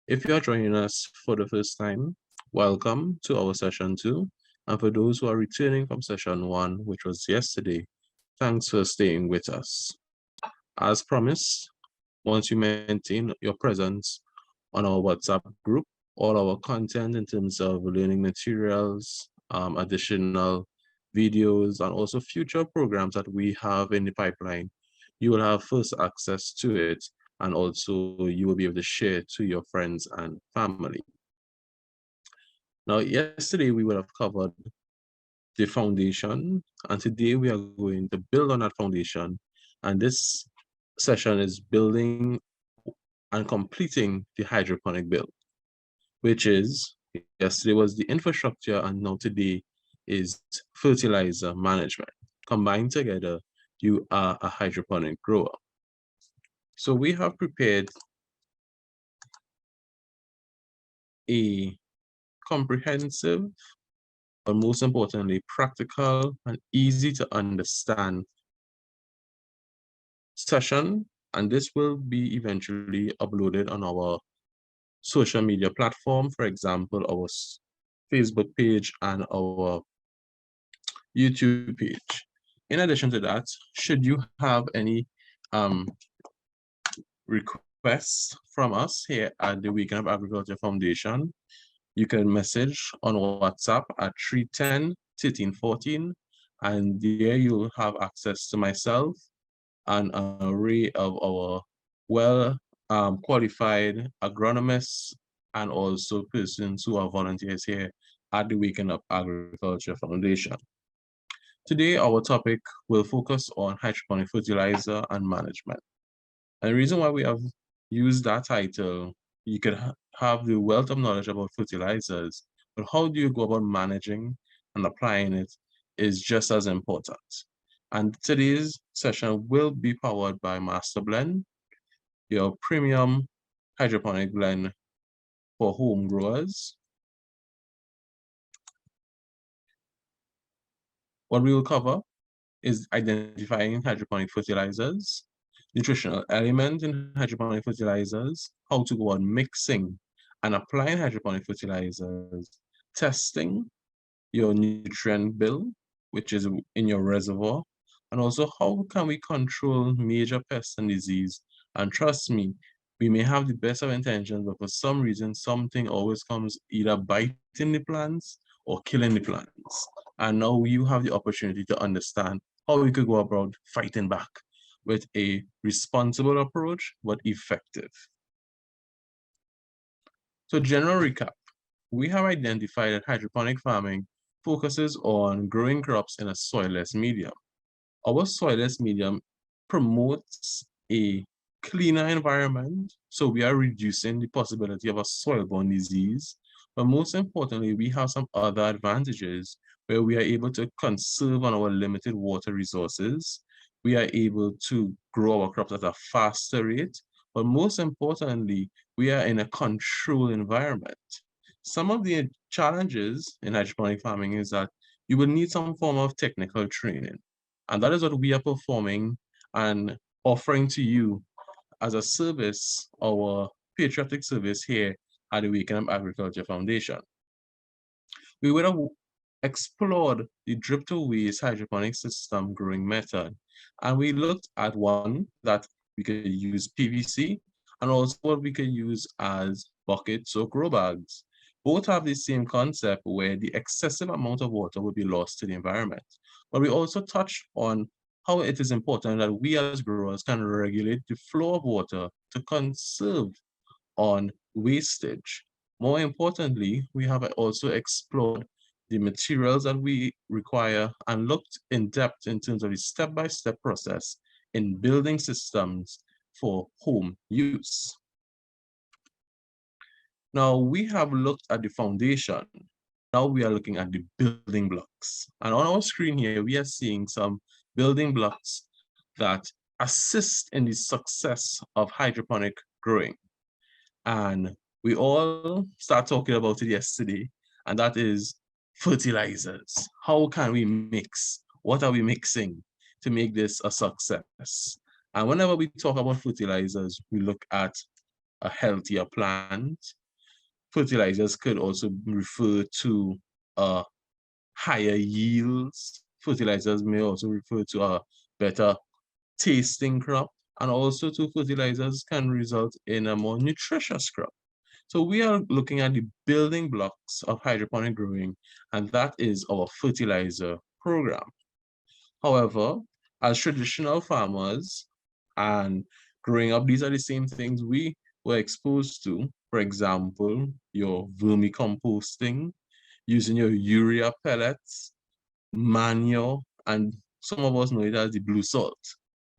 If you are joining us for the first time, welcome to our session 2. And for those who are returning from session 1, which was yesterday, thanks for staying with us. As promised, once you maintain your presence on our WhatsApp group, all our content in terms of learning materials, additional videos, and also future programs that we have in the pipeline, you will have first access to it, and also you will be able to share to your friends and family. Now, yesterday we would have covered the foundation, and today we are going to build on that foundation. And this session is building and completing the hydroponic build, which is, yesterday was the infrastructure, and now today is fertilizer management. Combined together, you are a hydroponic grower. So we have prepared a comprehensive, but most importantly, practical and easy to understand session, and this will be eventually uploaded on our social media platform, for example, our Facebook page and our YouTube page. In addition to that, should you have any requests from us here at the Weekend of Agriculture Foundation, you can message on WhatsApp at 310-1314, and there you'll have access to myself and an array of our qualified agronomists and also persons who are volunteers here at the Weekend of Agriculture Foundation. Today, our topic will focus on hydroponic fertilizer and management. And the reason why we have used that title, you could have the wealth of knowledge about fertilizers, but how do you go about managing and applying it is just as important. And today's session will be powered by Master Blend, your premium hydroponic blend for home growers. What we will cover is identifying hydroponic fertilizers, nutritional elements in hydroponic fertilizers, how to go on mixing and applying hydroponic fertilizers, testing your nutrient bill, which is in your reservoir, and also how can we control major pests and disease. And trust me, we may have the best of intentions, but for some reason, something always comes either biting the plants or killing the plants. And now you have the opportunity to understand how we could go about fighting back with a responsible approach, but effective. So general recap, we have identified that hydroponic farming focuses on growing crops in a soilless medium. Our soilless medium promotes a cleaner environment, so we are reducing the possibility of a soil-borne disease. But most importantly, we have some other advantages where we are able to conserve on our limited water resources. We are able to grow our crops at a faster rate, but most importantly, we are in a controlled environment. Some of the challenges in hydroponic farming is that you will need some form of technical training. And that is what we are performing and offering to you as a service, our patriotic service here at the Weekend of Agriculture Foundation. We would have explored the drip to waste hydroponic system growing method. And we looked at one that we could use PVC and also what we could use as buckets or grow bags. Both have the same concept where the excessive amount of water would be lost to the environment. But we also touched on how it is important that we as growers can regulate the flow of water to conserve on wastage. More importantly, we have also explored the materials that we require and looked in depth in terms of the step-by-step process in building systems for home use. Now we have looked at the foundation. Now we are looking at the building blocks. And on our screen here, we are seeing some building blocks that assist in the success of hydroponic growing. And we all start talking about it yesterday, and that is fertilizers. How can we mix? What are we mixing to make this a success? And whenever we talk about fertilizers, we look at a healthier plant. Fertilizers could also refer to higher yields. Fertilizers may also refer to a better tasting crop, and also to fertilizers can result in a more nutritious crop. So we are looking at the building blocks of hydroponic growing, and that is our fertilizer program. However, as traditional farmers and growing up, these are the same things we were exposed to. For example, your vermicomposting, using your urea pellets, manure, and some of us know it as the blue salt.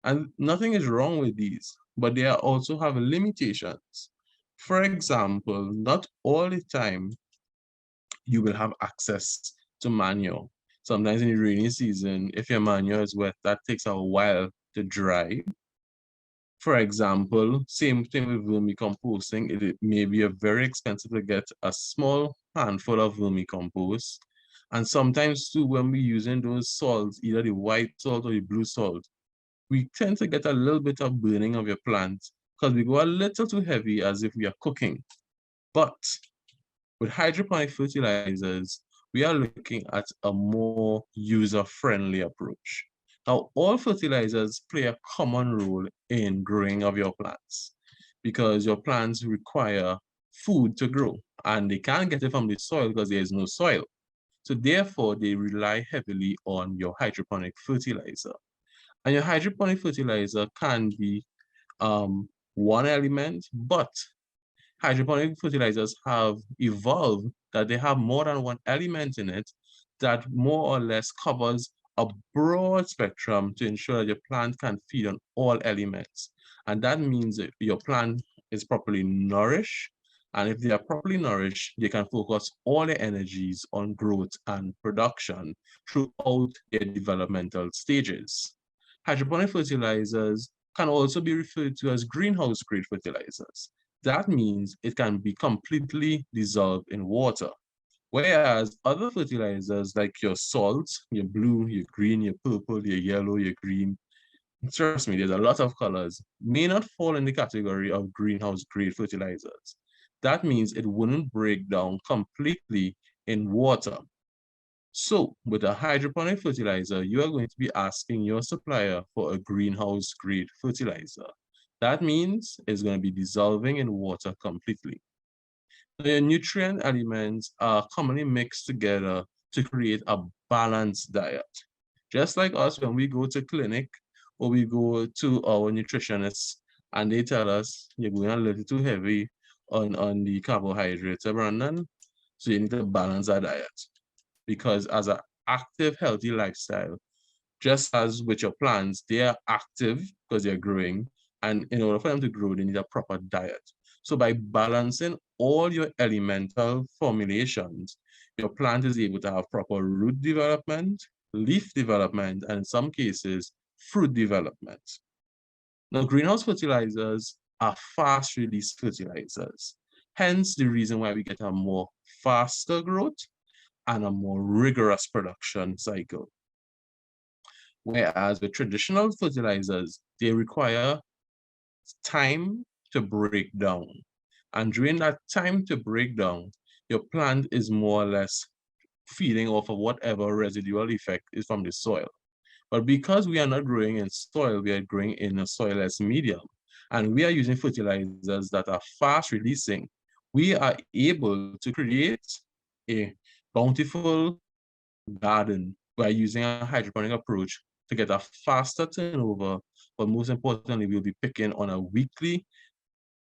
And nothing is wrong with these, but they also have limitations. For example, not all the time you will have access to manure. Sometimes in the rainy season, if your manure is wet, that takes a while to dry. For example, same thing with vermicomposting. It may be very expensive to get a small handful of vermicompost. And sometimes too, when we're using those salts, either the white salt or the blue salt, we tend to get a little bit of burning of your plant because we go a little too heavy as if we are cooking. But with hydroponic fertilizers, we are looking at a more user-friendly approach. Now, all fertilizers play a common role in growing of your plants because your plants require food to grow and they can't get it from the soil because there is no soil. So therefore, they rely heavily on your hydroponic fertilizer. And your hydroponic fertilizer can be one element, but hydroponic fertilizers have evolved that they have more than one element in it that more or less covers a broad spectrum to ensure that your plant can feed on all elements. And that means that your plant is properly nourished. And if they are properly nourished, they can focus all their energies on growth and production throughout their developmental stages. Hydroponic fertilizers can also be referred to as greenhouse-grade fertilizers. That means it can be completely dissolved in water. Whereas other fertilizers like your salt, your blue, your green, your purple, your yellow, your green, trust me, there's a lot of colors, may not fall in the category of greenhouse grade fertilizers. That means it wouldn't break down completely in water. So with a hydroponic fertilizer, you are going to be asking your supplier for a greenhouse grade fertilizer. That means it's going to be dissolving in water completely. The nutrient elements are commonly mixed together to create a balanced diet. Just like us, when we go to clinic or we go to our nutritionist and they tell us you're going a little too heavy on the carbohydrates, Brandon, so you need to balance our diet. Because as an active, healthy lifestyle, just as with your plants, they are active because they're growing. And in order for them to grow, they need a proper diet. So by balancing all your elemental formulations, your plant is able to have proper root development, leaf development, and in some cases, fruit development. Now, greenhouse fertilizers are fast release fertilizers. Hence the reason why we get a more faster growth and a more rigorous production cycle. Whereas with traditional fertilizers, they require time to break down. And during that time to break down, your plant is more or less feeding off of whatever residual effect is from the soil. But because we are not growing in soil, we are growing in a soilless medium, and we are using fertilizers that are fast releasing, we are able to create a bountiful garden by using a hydroponic approach to get a faster turnover, but most importantly, we'll be picking on a weekly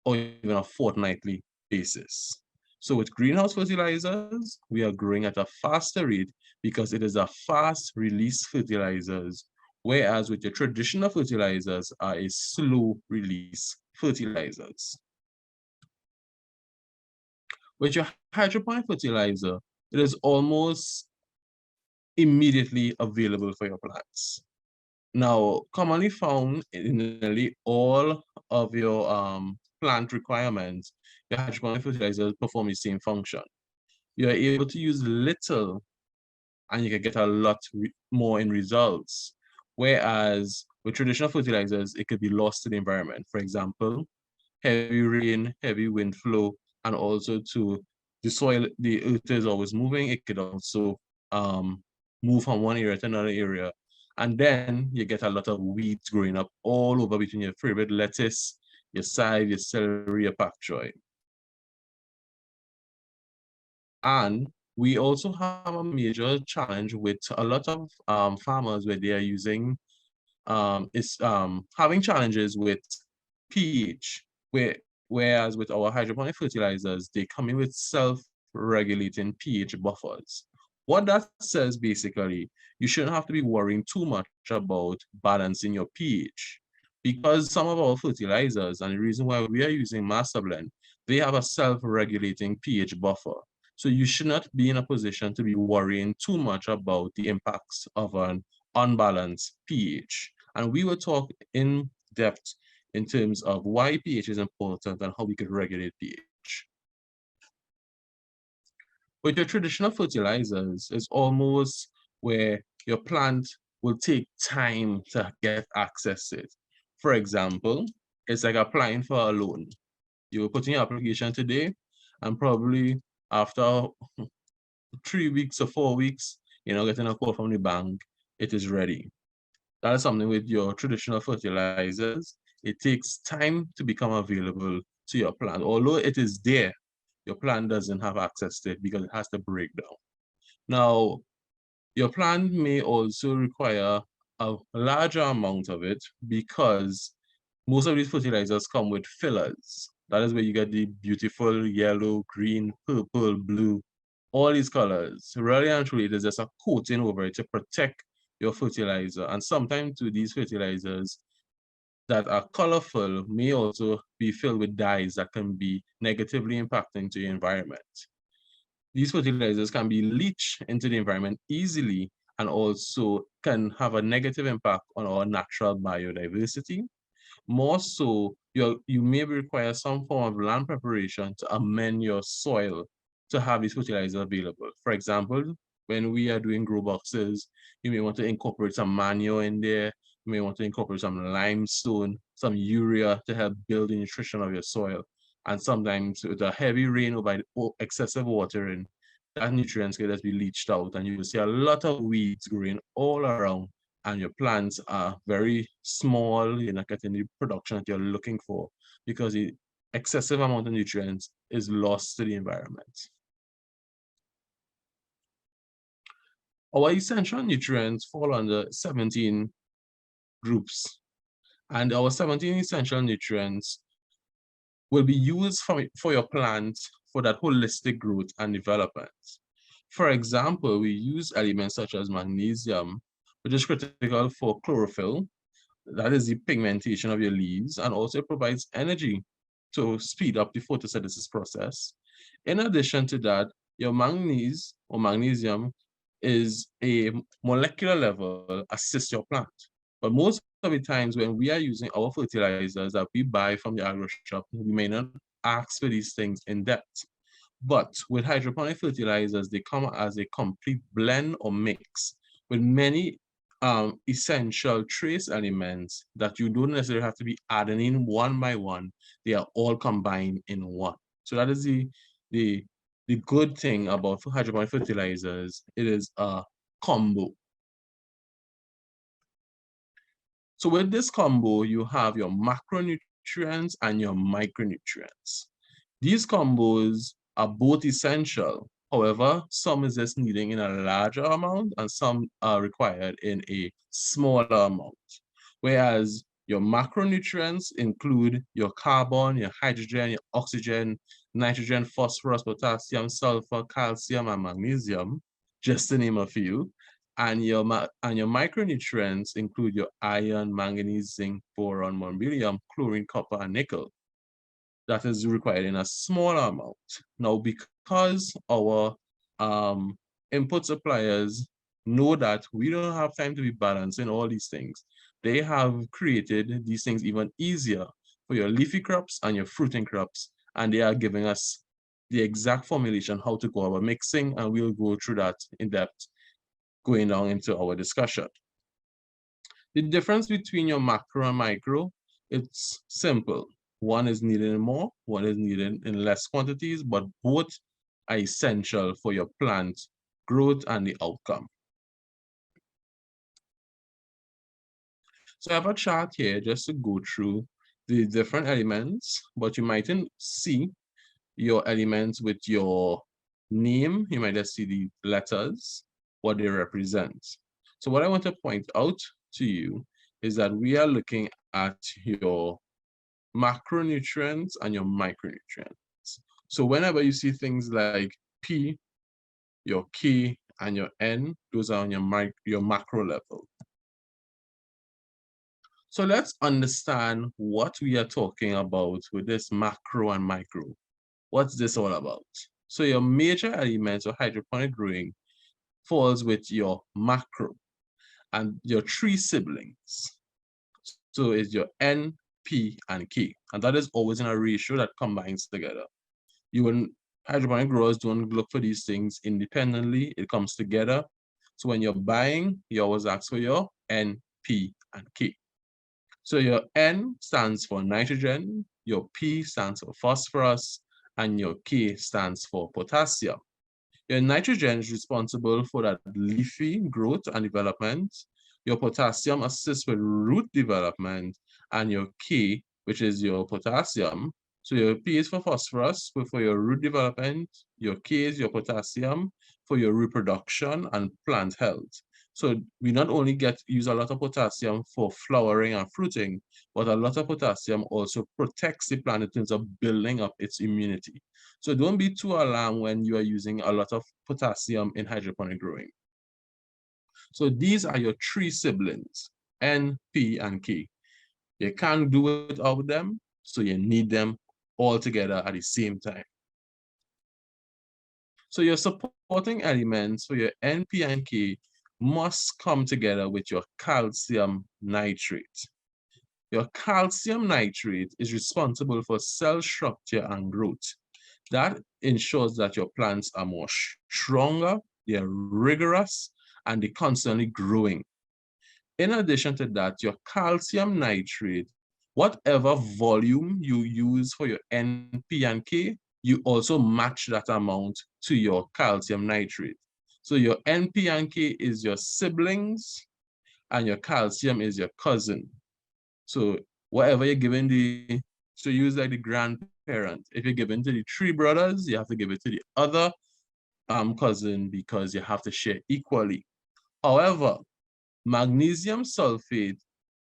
or even a fortnightly basis. So with greenhouse fertilizers, we are growing at a faster rate because it is a fast release fertilizers, whereas with your traditional fertilizers are a slow release fertilizers. With your hydroponic fertilizer, it is almost immediately available for your plants. Now, commonly found in nearly all of your plant requirements, your hydroponic fertilizers perform the same function. You are able to use little and you can get a lot more in results. Whereas with traditional fertilizers, it could be lost to the environment. For example, heavy rain, heavy wind flow, and also to the soil, the earth is always moving. It could also move from one area to another area. And then you get a lot of weeds growing up all over between your favorite lettuce, your side, your celery, your pak choy. And we also have a major challenge with a lot of farmers where they are using having challenges with pH, whereas with our hydroponic fertilizers, they come in with self-regulating pH buffers. What that says basically, you shouldn't have to be worrying too much about balancing your pH because some of our fertilizers, and the reason why we are using Master Blend, they have a self-regulating pH buffer. So you should not be in a position to be worrying too much about the impacts of an unbalanced pH. And we will talk in depth in terms of why pH is important and how we could regulate pH. With your traditional fertilizers, it's almost where your plant will take time to get access to it. For example, it's like applying for a loan. You will put in your application today, and probably after 3 weeks or 4 weeks, getting a call from the bank, it is ready. That is something with your traditional fertilizers. It takes time to become available to your plant. Although it is there, your plant doesn't have access to it because it has to break down. Now, your plant may also require a larger amount of it because most of these fertilizers come with fillers. That is where you get the beautiful yellow, green, purple, blue, all these colors. Really and truly, it is just a coating over it to protect your fertilizer. And sometimes to these fertilizers that are colorful may also be filled with dyes that can be negatively impacting to the environment. These fertilizers can be leached into the environment easily and also can have a negative impact on our natural biodiversity. More so, you may require some form of land preparation to amend your soil to have these fertilizers available. For example, when we are doing grow boxes, you may want to incorporate some manure in there. You may want to incorporate some limestone, some urea to help build the nutrition of your soil. And sometimes with a heavy rain or by excessive watering, that nutrients can just be leached out and you will see a lot of weeds growing all around and your plants are very small, you're not getting the production that you're looking for because the excessive amount of nutrients is lost to the environment. Our essential nutrients fall under 17 groups, and our 17 essential nutrients will be used for your plant for that holistic growth and development. For example, we use elements such as magnesium, which is critical for chlorophyll, that is the pigmentation of your leaves, and also provides energy to speed up the photosynthesis process. In addition to that, your manganese or magnesium is a molecular level assist your plant. But most of the times when we are using our fertilizers that we buy from the agro shop, we may not ask for these things in depth. But with hydroponic fertilizers, they come as a complete blend or mix with many essential trace elements that you don't necessarily have to be adding in one by one. They are all combined in one. So that is the good thing about hydroponic fertilizers. It is a combo. So with this combo, you have your macronutrients and your micronutrients. These combos are both essential. However, some is just needing in a larger amount and some are required in a smaller amount. Whereas your macronutrients include your carbon, your hydrogen, your oxygen, nitrogen, phosphorus, potassium, sulfur, calcium, and magnesium, just to name a few. And your micronutrients include your iron, manganese, zinc, boron, molybdenum, chlorine, copper, and nickel. That is required in a small amount. Now, because our input suppliers know that we don't have time to be balancing all these things, they have created these things even easier for your leafy crops and your fruiting crops, and they are giving us the exact formulation how to go about mixing, and we'll go through that in depth going down into our discussion. The difference between your macro and micro, it's simple. One is needed in more, one is needed in less quantities, but both are essential for your plant growth and the outcome. So I have a chart here just to go through the different elements, but you mightn't see your elements with your name. You might just see the letters, what they represent. So what I want to point out to you is that we are looking at your macronutrients and your micronutrients. So whenever you see things like P, your K, and your N, those are on your macro level. So let's understand what we are talking about with this macro and micro. What's this all about? So your major elements of hydroponic growing falls with your macro and your three siblings. So it's your N, P, and K. And that is always in a ratio that combines together. Hydroponic growers don't look for these things independently. It comes together. So when you're buying, you always ask for your N, P, and K. So your N stands for nitrogen, your P stands for phosphorus, and your K stands for potassium. Your nitrogen is responsible for that leafy growth and development. Your potassium assists with root development, and your K, which is your potassium. So your P is for phosphorus, for your root development. Your K is your potassium for your reproduction and plant health. So we not only use a lot of potassium for flowering and fruiting, but a lot of potassium also protects the plant in terms of building up its immunity. So don't be too alarmed when you are using a lot of potassium in hydroponic growing. So these are your three siblings, N, P, and K. You can't do without them, so you need them all together at the same time. So your supporting elements for your N, P, and K must come together with your calcium nitrate. Your calcium nitrate is responsible for cell structure and growth. That ensures that your plants are more stronger, they're rigorous, and they're constantly growing. In addition to that, your calcium nitrate, whatever volume you use for your N, P, and K, you also match that amount to your calcium nitrate. So your N, P, and K is your siblings, and your calcium is your cousin. So whatever you're giving so use like the grandparent. If you're giving to the three brothers, you have to give it to the other cousin because you have to share equally. However, magnesium sulfate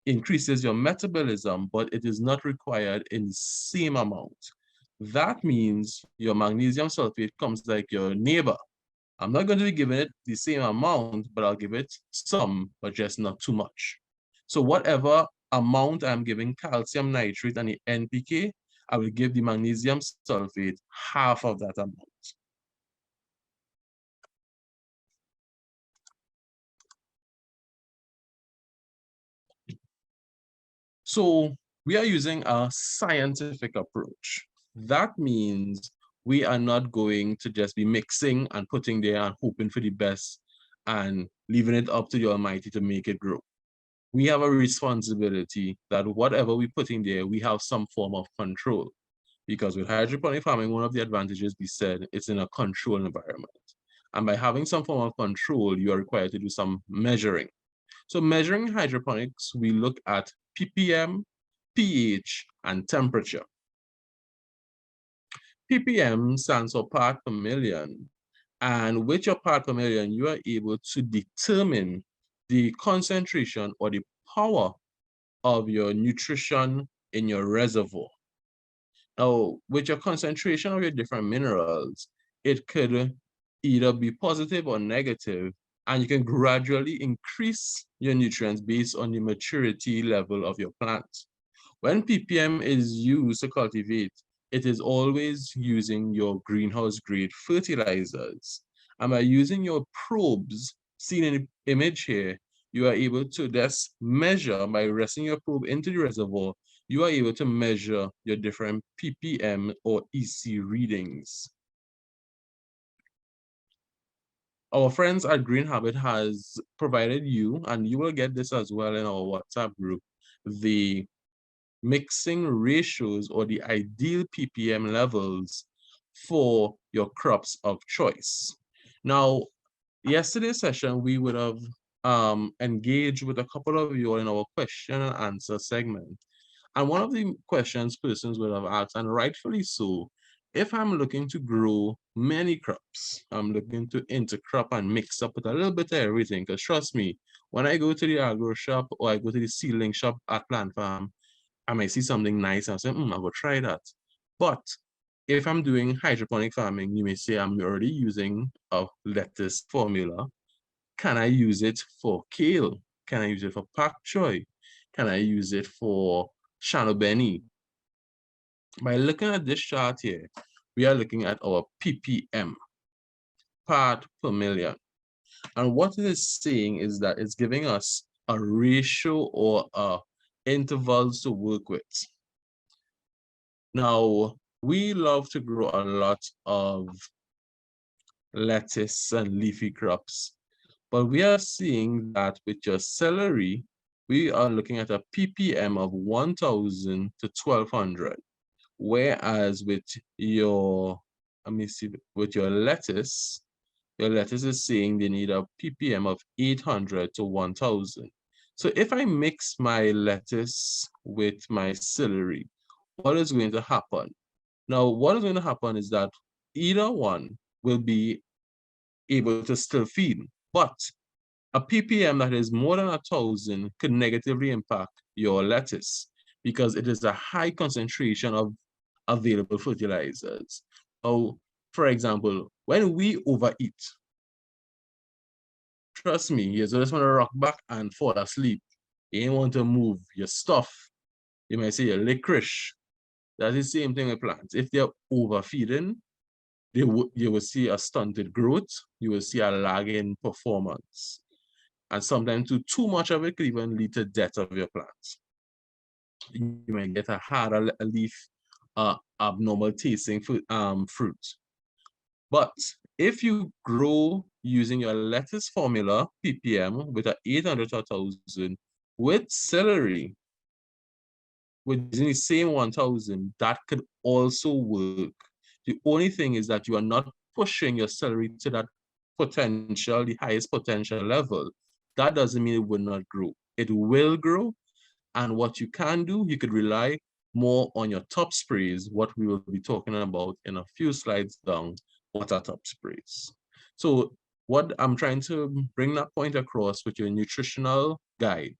increases your metabolism, but it is not required in the same amount. That means your magnesium sulfate comes like your neighbor. I'm not going to be giving it the same amount, but I'll give it some, but just not too much. So whatever amount I'm giving calcium nitrate and the NPK, I will give the magnesium sulfate half of that amount. So we are using a scientific approach. That means we are not going to just be mixing and putting there and hoping for the best and leaving it up to the Almighty to make it grow. We have a responsibility that whatever we put in there, we have some form of control. Because with hydroponic farming, one of the advantages we said, it's in a controlled environment. And by having some form of control, you are required to do some measuring. So measuring hydroponics, we look at ppm, pH, and temperature. ppm stands for part per million. And with your part per million, you are able to determine the concentration or the power of your nutrition in your reservoir. Now, with your concentration of your different minerals, it could either be positive or negative, and you can gradually increase your nutrients based on the maturity level of your plant. When ppm is used to cultivate, it is always using your greenhouse grade fertilizers. And by using your probes seen in the image here, you are able to just measure by resting your probe into the reservoir, you are able to measure your different ppm or EC readings. Our friends at Green Habit has provided you, and you will get this as well in our WhatsApp group, the mixing ratios or the ideal ppm levels for your crops of choice. Now, yesterday's session, we would have engaged with a couple of you in our question and answer segment. And one of the questions persons would have asked, and rightfully so, if I'm looking to grow many crops, I'm looking to intercrop and mix up with a little bit of everything, because trust me, when I go to the agro shop or I go to the seedling shop at Plant Farm, I might see something nice and I say, I will try that. But if I'm doing hydroponic farming, you may say I'm already using a lettuce formula. Can I use it for kale? Can I use it for pak choy? Can I use it for shanobeni? By looking at this chart here, we are looking at our ppm, part per million. And what it is saying is that it's giving us a ratio or intervals to work with. Now, we love to grow a lot of lettuce and leafy crops, but we are seeing that with your celery, we are looking at a ppm of 1,000 to 1,200, whereas with your, let me see, with your lettuce is saying they need a ppm of 800 to 1,000. So if I mix my lettuce with my celery, what is going to happen? Now, what is going to happen is that either one will be able to still feed, but a ppm that is more than 1,000 could negatively impact your lettuce because it is a high concentration of available fertilizers. So, for example, when we overeat, trust me, you just want to rock back and fall asleep. You ain't want to move your stuff. You might say your licorice. That's the same thing with plants. If they're overfeeding, you will see a stunted growth. You will see a lag in performance. And sometimes too much of it could even lead to death of your plants. You might get a harder leaf, abnormal tasting fruit. But if you grow using your lettuce formula, ppm, with a 800 to 1,000, with celery, with the same 1,000, that could also work. The only thing is that you are not pushing your celery to that potential, the highest potential level. That doesn't mean it will not grow. It will grow. And what you can do, you could rely more on your top sprays, what we will be talking about in a few slides down, what are top sprays. So what I'm trying to bring that point across with your nutritional guide.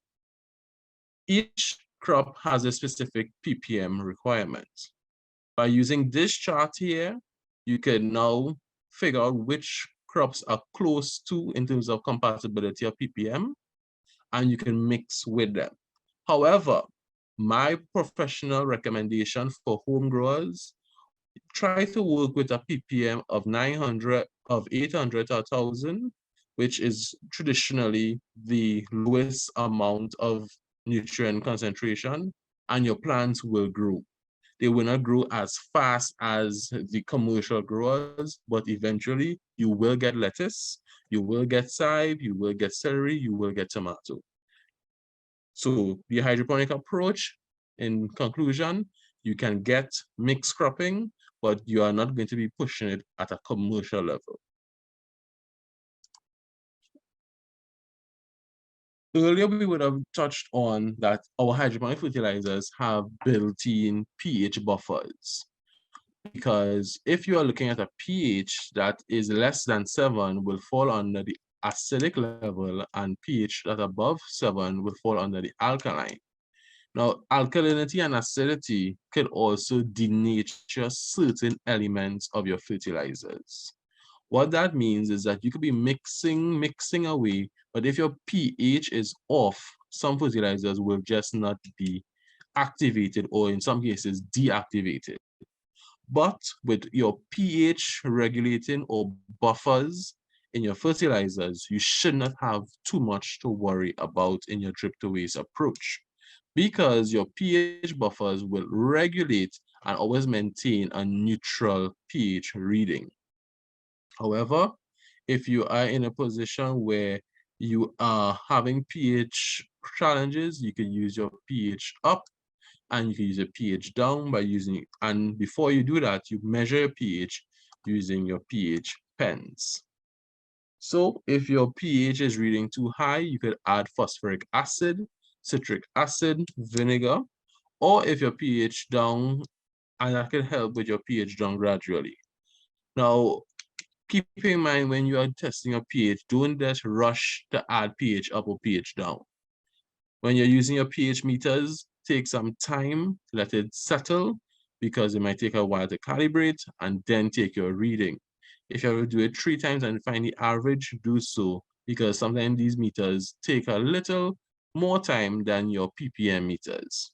Each crop has a specific ppm requirement. By using this chart here, you can now figure out which crops are close to in terms of compatibility of ppm, and you can mix with them. However, my professional recommendation for home growers, try to work with a ppm of 900, of 800 to 1,000, which is traditionally the lowest amount of nutrient concentration, and your plants will grow. They will not grow as fast as the commercial growers, but eventually you will get lettuce, you will get chive, you will get celery, you will get tomato. So the hydroponic approach, in conclusion, you can get mixed cropping, but you are not going to be pushing it at a commercial level. Earlier, we would have touched on that our hydroponic fertilizers have built-in pH buffers. Because if you are looking at a pH that is less than 7 will fall under the acidic level, and pH that above 7 will fall under the alkaline. Now, alkalinity and acidity could also denature certain elements of your fertilizers. What that means is that you could be mixing away, but if your pH is off, some fertilizers will just not be activated, or in some cases deactivated. But with your pH regulating or buffers in your fertilizers, you should not have too much to worry about in your drip to waste approach, because your pH buffers will regulate and always maintain a neutral pH reading. However, if you are in a position where you are having pH challenges, you can use your pH up. and you can use your pH down by using, and before you do that, you measure your pH using your pH pens. So if your pH is reading too high, you could add phosphoric acid, citric acid, vinegar, or if your pH down, and that can help with your pH down gradually. Now, keep in mind when you are testing your pH, don't just rush to add pH up or pH down. When you're using your pH meters, take some time, let it settle, because it might take a while to calibrate, and then take your reading. If you ever do it 3 times and find the average, do so, because sometimes these meters take a little more time than your ppm meters.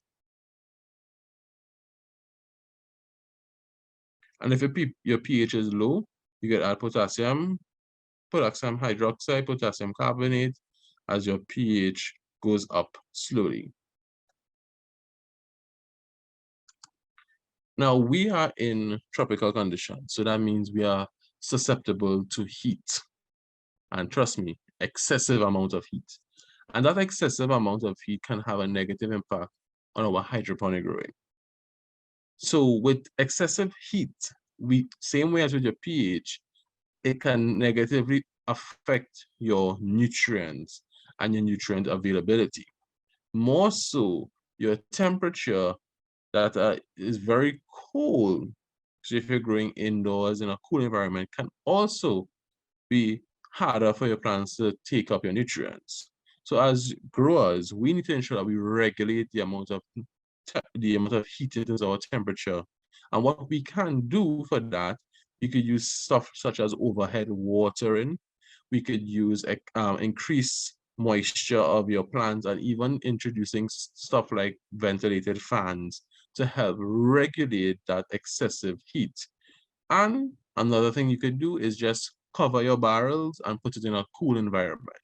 And if your pH is low, you can add potassium hydroxide, potassium carbonate, as your pH goes up slowly. Now, we are in tropical conditions, so that means we are susceptible to heat. And trust me, excessive amount of heat. And that excessive amount of heat can have a negative impact on our hydroponic growing. So with excessive heat, same way as with your pH, it can negatively affect your nutrients and your nutrient availability. More so, your temperature that is very cold. So if you're growing indoors in a cool environment, can also be harder for your plants to take up your nutrients. So as growers, we need to ensure that we regulate the amount of heat into our temperature. And what we can do for that, you could use stuff such as overhead watering. We could use increase moisture of your plants, and even introducing stuff like ventilated fans to help regulate that excessive heat. And another thing you could do is just cover your barrels and put it in a cool environment.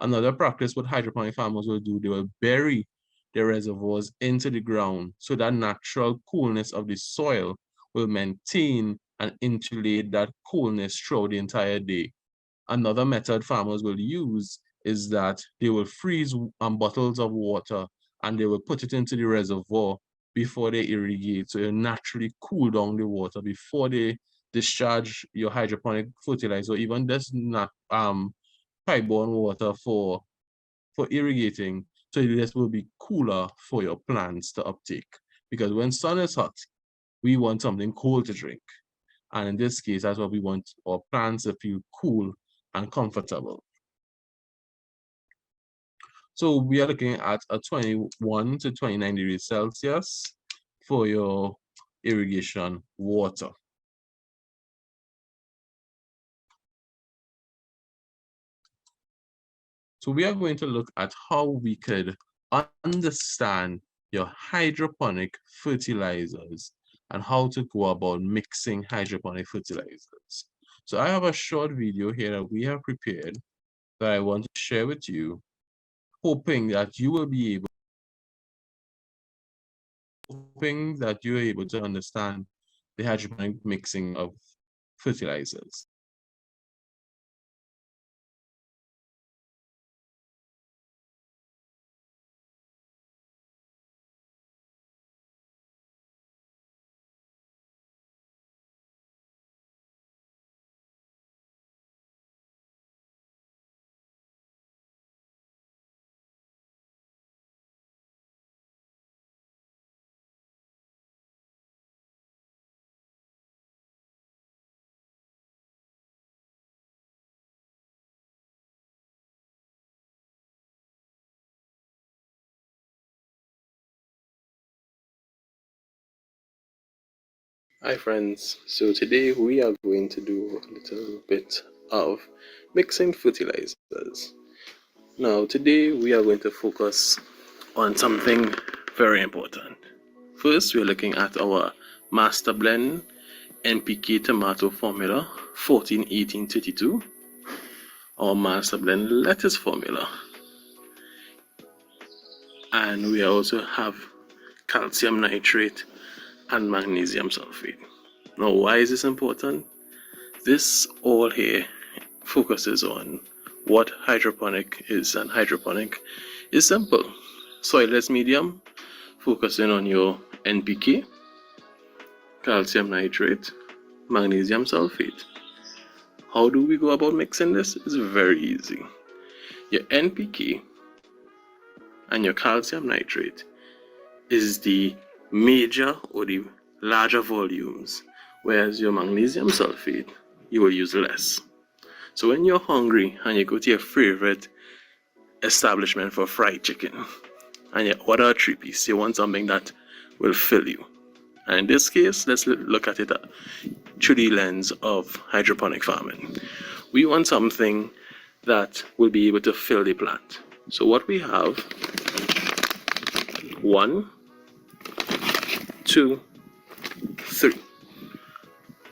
Another practice what hydroponic farmers will do, they will bury their reservoirs into the ground so that natural coolness of the soil will maintain and insulate that coolness throughout the entire day. Another method farmers will use is that they will freeze bottles of water and they will put it into the reservoir before they irrigate. So you naturally cool down the water before they discharge your hydroponic fertilizer, or even just not pipe-borne water for irrigating. So this will be cooler for your plants to uptake. Because when sun is hot, we want something cold to drink. And in this case, that's what we want our plants to feel cool and comfortable. So we are looking at a 21 to 29 degrees Celsius for your irrigation water. So we are going to look at how we could understand your hydroponic fertilizers and how to go about mixing hydroponic fertilizers. So I have a short video here that we have prepared that I want to share with you, hoping that you will be able to understand the hydroponic mixing of fertilizers. Hi friends, so today we are going to do a little bit of mixing fertilizers. Now today we are going to focus on something very important. First, we're looking at our master blend NPK tomato formula 14-18-32, our master blend lettuce formula, and we also have calcium nitrate and magnesium sulfate. Now, why is this important? This all here focuses on what hydroponic is, and hydroponic is simple. Soilless medium, focusing on your NPK, calcium nitrate, magnesium sulfate. How do we go about mixing this? It's very easy. Your NPK and your calcium nitrate is the major or the larger volumes, whereas your magnesium sulfate, you will use less. So when you're hungry and you go to your favorite establishment for fried chicken and you order a 3-piece, you want something that will fill you. And in this case, let's look at it through the lens of hydroponic farming. We want something that will be able to fill the plant. So what we have, 1, 2, 3,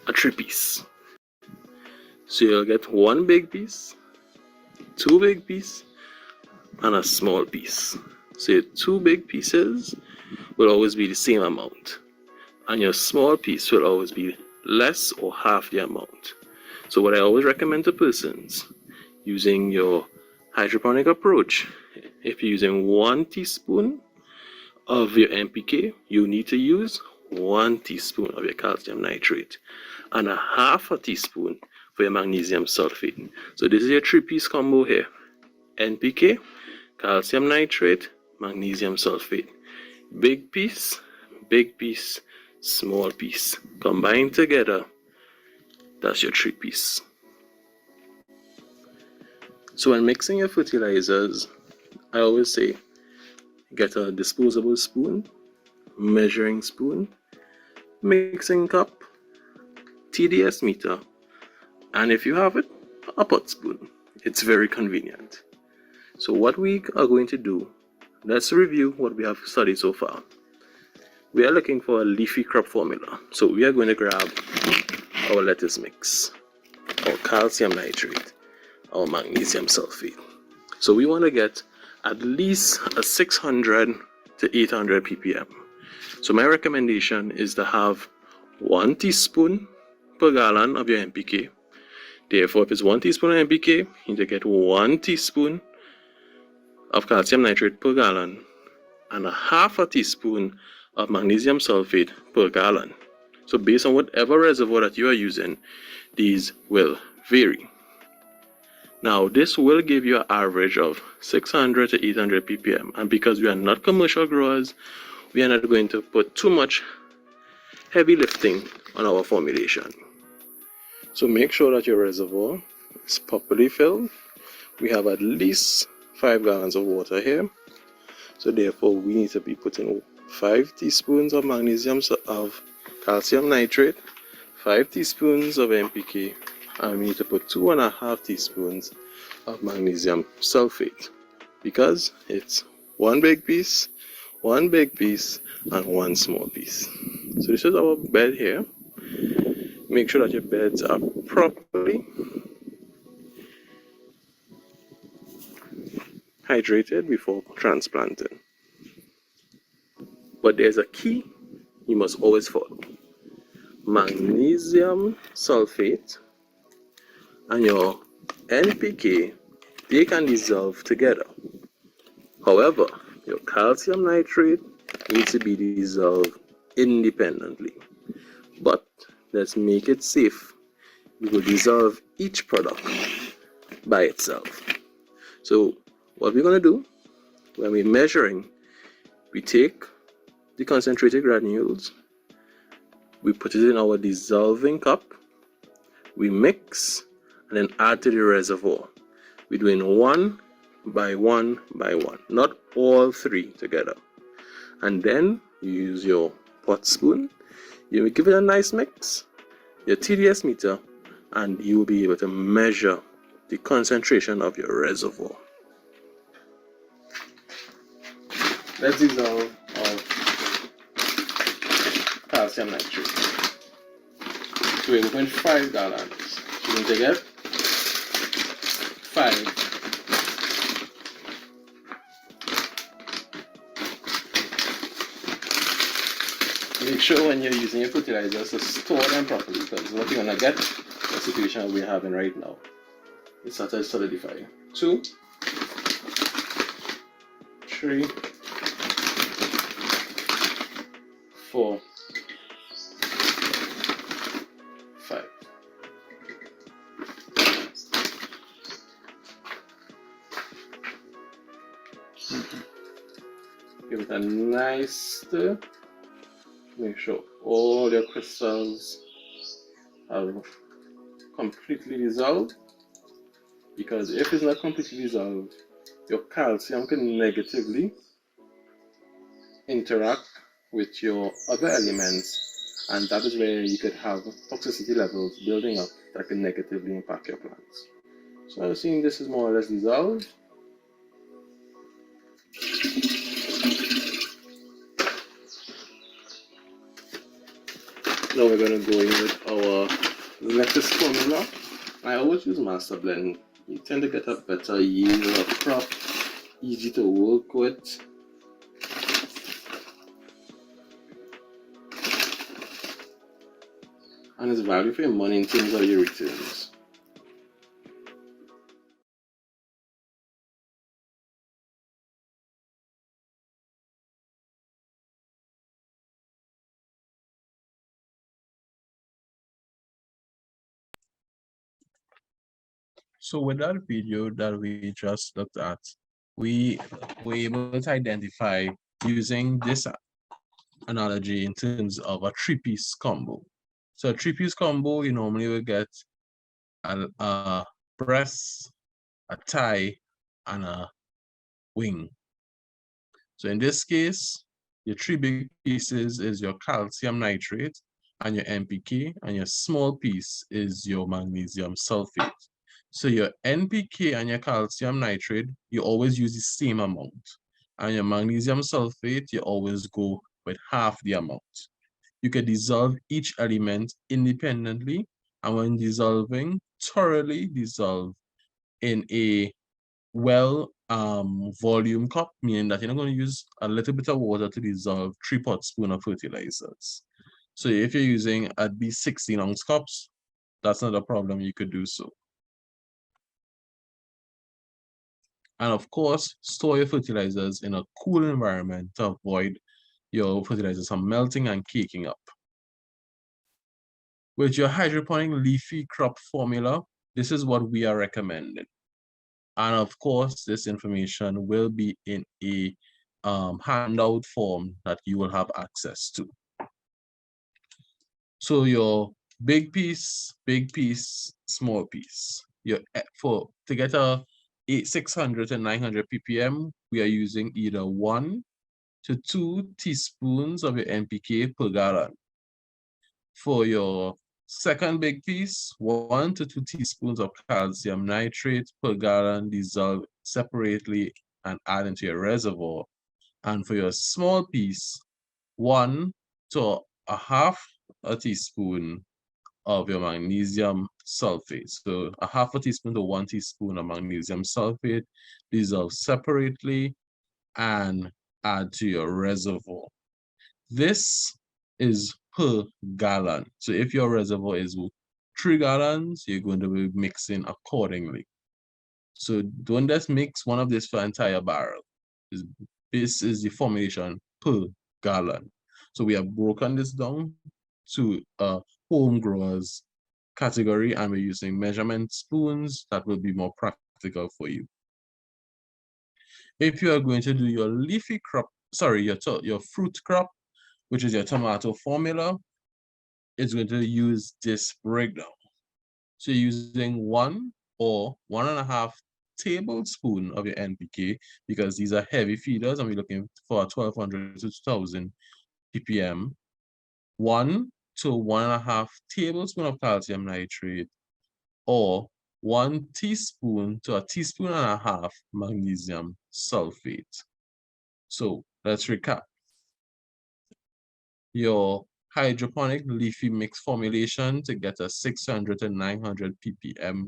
a 3-piece. So you'll get 1 big piece, 2 big pieces, and a small piece. So your 2 big pieces will always be the same amount, and your small piece will always be less or half the amount. So what I always recommend to persons using your hydroponic approach, if you're using 1 teaspoon of your NPK, you need to use 1 teaspoon of your calcium nitrate and a half a teaspoon for your magnesium sulfate. So this is your 3-piece combo here: NPK, calcium nitrate, magnesium sulfate. Big piece, small piece. Combined together, that's your 3-piece. So when mixing your fertilizers, I always say, get a disposable spoon, measuring spoon, mixing cup, TDS meter, and if you have it, a pot spoon. It's very convenient. So what we are going to do, let's review what we have studied so far. We are looking for a leafy crop formula. So we are going to grab our lettuce mix, our calcium nitrate, our magnesium sulfate. So we want to get at least a 600 to 800 ppm. So my recommendation is to have 1 teaspoon per gallon of your NPK. Therefore, if it's 1 teaspoon of NPK, you need to get 1 teaspoon of calcium nitrate per gallon and a half a teaspoon of magnesium sulfate per gallon. So based on whatever reservoir that you are using, these will vary. Now this will give you an average of 600 to 800 ppm, and because we are not commercial growers, we are not going to put too much heavy lifting on our formulation. So make sure that your reservoir is properly filled. We have at least 5 gallons of water here, so therefore we need to be putting 5 teaspoons of calcium nitrate, 5 teaspoons of NPK, and we need to put 2.5 teaspoons of magnesium sulfate, because it's 1 big piece, 1 big piece, and 1 small piece. So this is our bed here. Make sure that your beds are properly hydrated before transplanting. But there's a key you must always follow. Magnesium sulfate and your NPK, they can dissolve together. However, your calcium nitrate needs to be dissolved independently. But let's make it safe. We will dissolve each product by itself. So what we're going to do, when we're measuring, we take the concentrated granules, we put it in our dissolving cup, we mix, and then add to the reservoir. We're doing 1 by 1 by 1, not all 3 together. And then you use your pot spoon, you will give it a nice mix, your TDS meter, and you will be able to measure the concentration of your reservoir. Let's dissolve our calcium nitrate. So we're going 5 gallons. So we're going to get 5. Make sure when you're using your fertilizers to store them properly, because what you're going to get, the situation we're having right now, it started to solidify. 2, 3, 4, 5. Give it a nice stir. Make sure all your crystals have completely dissolved, because if it's not completely dissolved, your calcium can negatively interact with your other elements, and that is where you could have toxicity levels building up that can negatively impact your plants. So I'm seeing this is more or less dissolved. Now we're going to go in with our lettuce formula. I always use master blend. You tend to get a better yield of crop, easy to work with. And it's value for your money in terms of your returns. So with that video that we just looked at, we were able to identify using this analogy in terms of a three-piece combo. So a three-piece combo, you normally will get a breast, a thigh, and a wing. So in this case, your three big pieces is your calcium nitrate and your NPK, and your small piece is your magnesium sulfate. So your NPK and your calcium nitrate, you always use the same amount. And your magnesium sulfate, you always go with half the amount. You can dissolve each element independently, and when dissolving, thoroughly dissolve in a volume cup, meaning that you're not going to use a little bit of water to dissolve 3 pot spoon of fertilizers. So if you're using at least 16 ounce cups, that's not a problem, you could do so. And of course, store your fertilizers in a cool environment to avoid your fertilizers from melting and caking up. With your hydroponic leafy crop formula, this is what we are recommending. And of course, this information will be in a handout form that you will have access to. So your big piece, small piece. To get a 600 and 900 ppm, we are using either 1 to 2 teaspoons of your NPK per gallon. For your second big piece, 1 to 2 teaspoons of calcium nitrate per gallon dissolved separately and add into your reservoir. And for your small piece, 1 to a half a teaspoon of your magnesium sulfate. So a half a teaspoon to 1 teaspoon of magnesium sulfate dissolved separately and add to your reservoir. This is per gallon. So if your reservoir is 3 gallons, you're going to be mixing accordingly. So don't just mix one of this for entire barrel. This is the formulation per gallon. So we have broken this down to a home growers category, and we're using measurement spoons that will be more practical for you. If you are going to do your leafy crop, sorry, your fruit crop, which is your tomato formula, it's going to use this breakdown. So you're using 1 or 1.5 tablespoon of your NPK, because these are heavy feeders and we're looking for 1200 to 2000 ppm. 1 to 1.5 tablespoon of calcium nitrate, or 1 teaspoon to a teaspoon and a half magnesium sulfate. So let's recap. Your hydroponic leafy mix formulation to get a 600 to 900 ppm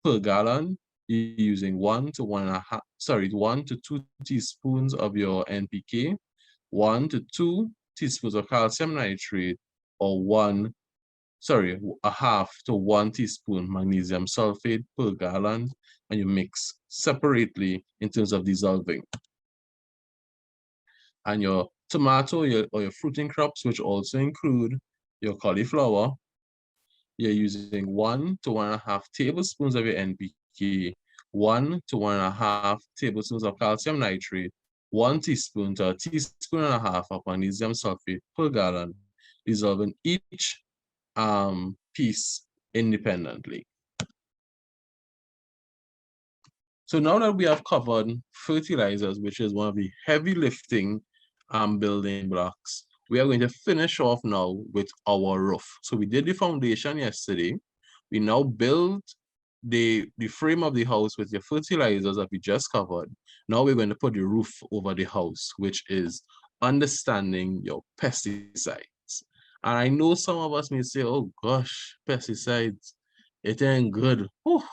per gallon, you're using 1 to 2 teaspoons of your NPK, 1 to 2 teaspoons of calcium nitrate, or a half to 1 teaspoon magnesium sulfate per gallon, and you mix separately in terms of dissolving. And your tomato or your fruiting crops, which also include your cauliflower, you're using 1 to 1.5 tablespoons of your NPK, 1 to 1.5 tablespoons of calcium nitrate, 1 teaspoon to a teaspoon and a half of magnesium sulfate per gallon, dissolving each piece independently. So now that we have covered fertilizers, which is one of the heavy lifting building blocks, we are going to finish off now with our roof. So we did the foundation yesterday. We now build the frame of the house with your fertilizers that we just covered. Now we're going to put the roof over the house, which is understanding your pesticides. And I know some of us may say, oh gosh, pesticides, it ain't good. Oh,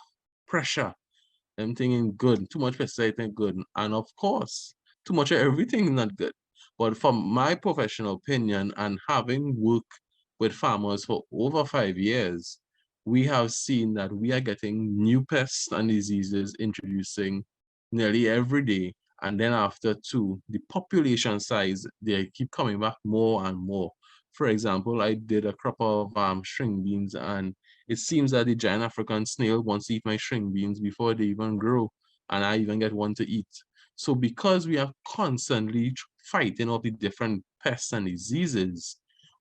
pressure. I'm thinking good. Too much pesticide ain't good. And of course, too much of everything is not good. But from my professional opinion and having worked with farmers for over 5 years, we have seen that we are getting new pests and diseases introducing nearly every day. And then after two, the population size, they keep coming back more and more. For example, I did a crop of string beans, and it seems that the giant African snail wants to eat my string beans before they even grow, and I even get one to eat. So because we are constantly fighting off the different pests and diseases,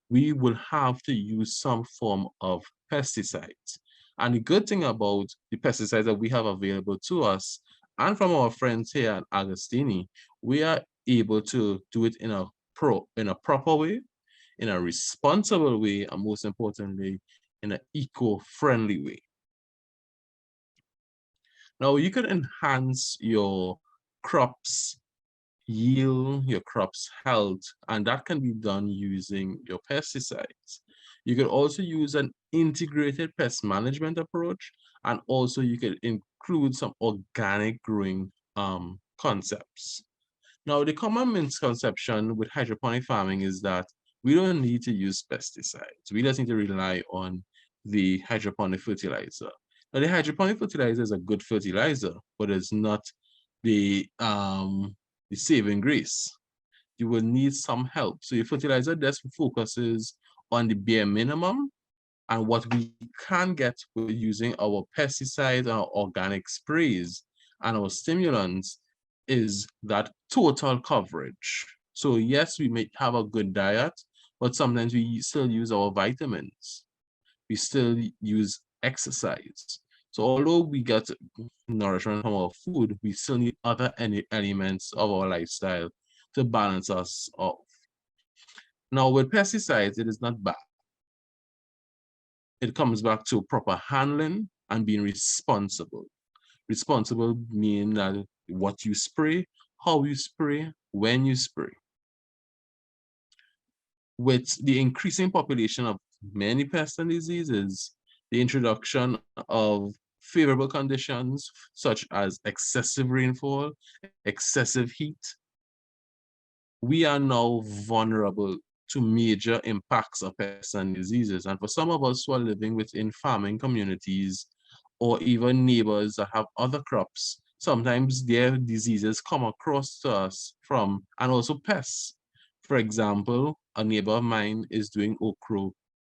we will have to use some form of pesticides. And the good thing about the pesticides that we have available to us and from our friends here at Agostini, we are able to do it in a proper way, in a responsible way, and most importantly, in an eco-friendly way. Now, you can enhance your crops yield, your crops health, and that can be done using your pesticides. You could also use an integrated pest management approach, and also you could include some organic growing concepts. Now, the common misconception with hydroponic farming is that we don't need to use pesticides. We just need to rely on the hydroponic fertilizer. Now, the hydroponic fertilizer is a good fertilizer, but it's not the saving grace. You will need some help. So your fertilizer just focuses on the bare minimum, and what we can get with using our pesticides and our organic sprays and our stimulants is that total coverage. So yes, we may have a good diet, but sometimes we still use our vitamins. We still use exercise. So although we get nourishment from our food, we still need other elements of our lifestyle to balance us off. Now with pesticides, it is not bad. It comes back to proper handling and being responsible. Responsible meaning that what you spray, how you spray, when you spray. With the increasing population of many pests and diseases, the introduction of favorable conditions such as excessive rainfall, excessive heat, we are now vulnerable to major impacts of pests and diseases. And for some of us who are living within farming communities or even neighbors that have other crops, sometimes their diseases come across to us from, and also pests. For example, a neighbor of mine is doing okra,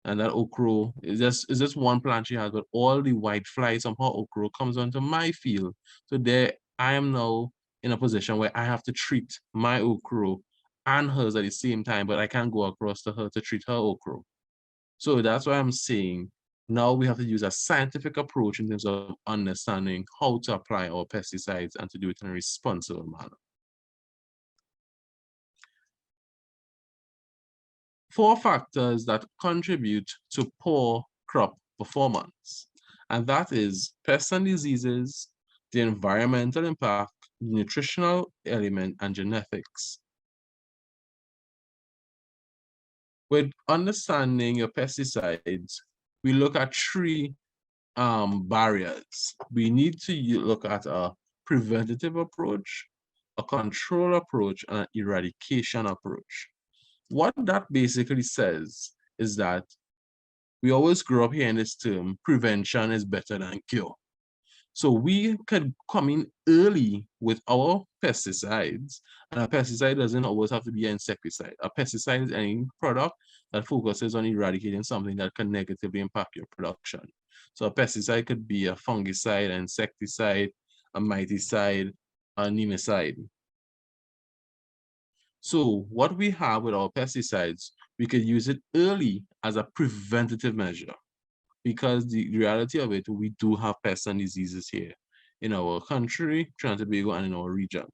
and that okra is just one plant she has, but all the white flies somehow okra comes onto my field. So there I am now in a position where I have to treat my okra and hers at the same time, but I can't go across to her to treat her okra. So that's why I'm saying now we have to use a scientific approach in terms of understanding how to apply our pesticides and to do it in a responsible manner. 4 factors that contribute to poor crop performance, and that is pests and diseases, the environmental impact, nutritional element, and genetics. With understanding your pesticides, we look at 3 barriers. We need to look at a preventative approach, a control approach, and an eradication approach. What that basically says is that we always grow up hearing this term, prevention is better than cure. So we could come in early with our pesticides, and a pesticide doesn't always have to be an insecticide. A pesticide is any product that focuses on eradicating something that can negatively impact your production. So a pesticide could be a fungicide, an insecticide, a miticide, a nemicide. So what we have with our pesticides, we could use it early as a preventative measure, because the reality of it, we do have pests and diseases here in our country, Trinidad and Tobago, and in our region.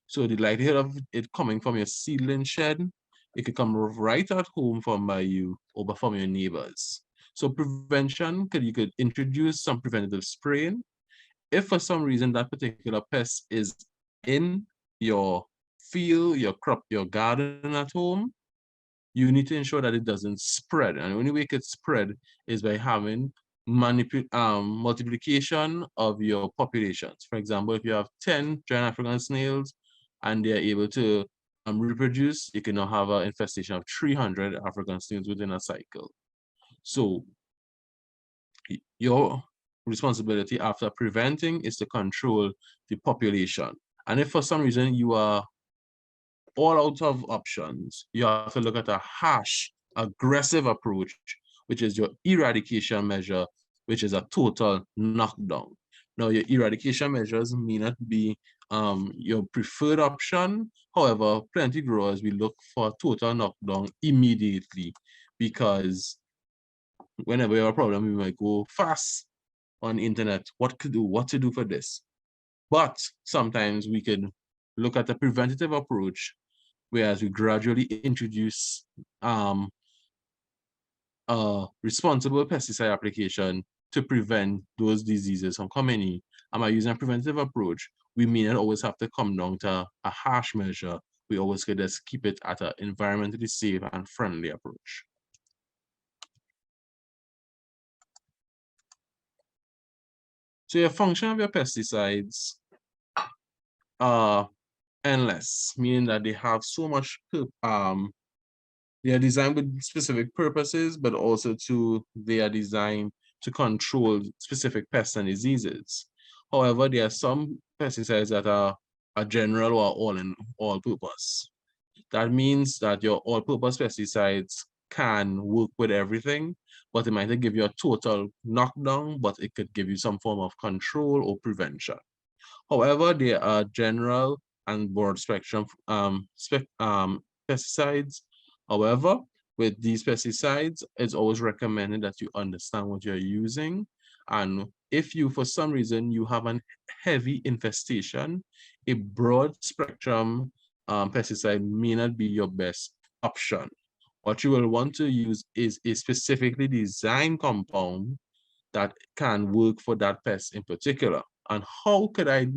So the likelihood of it coming from your seedling shed, it could come right at home from by you or from your neighbors. So prevention, you could introduce some preventative spraying. If for some reason that particular pest is in your field, your crop, your garden at home, you need to ensure that it doesn't spread. And the only way it could spread is by having multiplication of your populations. For example, if you have 10 giant African snails and they're able to reproduce, you can now have an infestation of 300 African snails within a cycle. So your responsibility after preventing is to control the population. And if for some reason you are all out of options, you have to look at a harsh, aggressive approach, which is your eradication measure, which is a total knockdown. Now, your eradication measures may not be your preferred option. However, plenty growers will look for total knockdown immediately, because whenever you have a problem, you might go fast on the internet, what to do for this. But sometimes we can look at a preventative approach, whereas we gradually introduce a responsible pesticide application to prevent those diseases from coming in. And by using a preventative approach, we may not always have to come down to a harsh measure. We always could just keep it at an environmentally safe and friendly approach. So your function of your pesticides are endless, meaning that they have so much they are designed with specific purposes, but also they are designed to control specific pests and diseases. However, there are some pesticides that are a general or all purpose. That means that your all-purpose pesticides can work with everything, but it might not give you a total knockdown, but it could give you some form of control or prevention. However, there are general and broad spectrum pesticides. However, with these pesticides, it's always recommended that you understand what you're using. And if you, for some reason, you have a heavy infestation, a broad spectrum pesticide may not be your best option. What you will want to use is a specifically designed compound that can work for that pest in particular. And how could I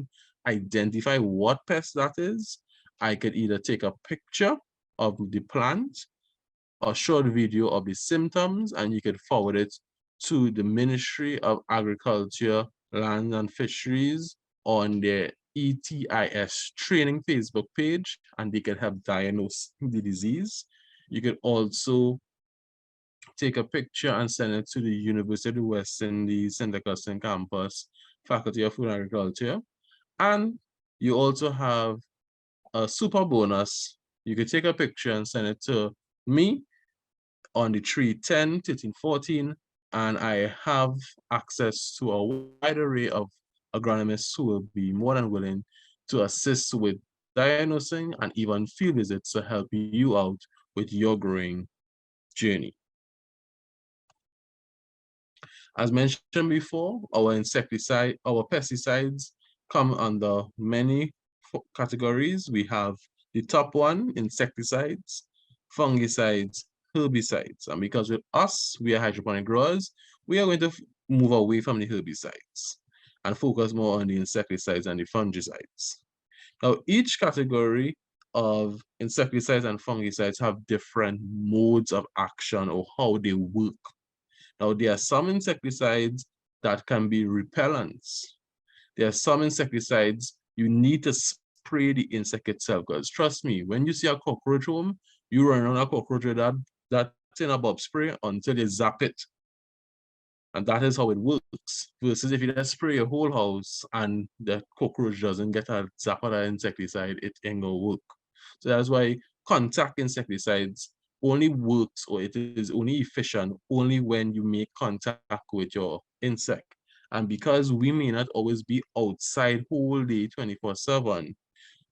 identify what pest that is? I could either take a picture of the plant, a short video of the symptoms, and you could forward it to the Ministry of Agriculture, Land and Fisheries on their ETIS training Facebook page, and they can help diagnose the disease. You could also take a picture and send it to the University of the West Indies, St. Augustine campus, Faculty of Food and Agriculture. And you also have a super bonus. You could take a picture and send it to me on the 310, 13, 14, and I have access to a wide array of agronomists who will be more than willing to assist with diagnosing and even field visits to help you out with your growing journey. As mentioned before, our pesticides come under many categories. We have the top one, insecticides, fungicides, herbicides. And because with us, we are hydroponic growers, we are going to move away from the herbicides and focus more on the insecticides and the fungicides. Now, each category of insecticides and fungicides have different modes of action or how they work. Now, there are some insecticides that can be repellents. There are some insecticides you need to spray the insect itself, because trust me, when you see a cockroach home, you run on a cockroach with that tin of bob spray until you zap it. And that is how it works. Versus if you just spray your whole house and the cockroach doesn't get a zap of that insecticide, it ain't gonna work. So that's why contact insecticides only works, or it is only efficient only when you make contact with your insect. And because we may not always be outside whole day 24/7,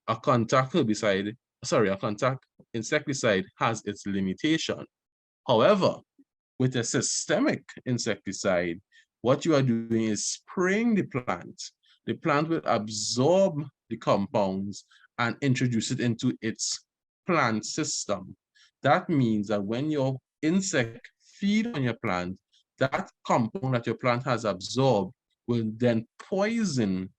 a contact herbicide, sorry, a contact insecticide has its limitation. However, with a systemic insecticide, what you are doing is spraying the plant. The plant will absorb the compounds and introduce it into its plant system. That means that when your insect feed on your plant, that compound that your plant has absorbed will then poison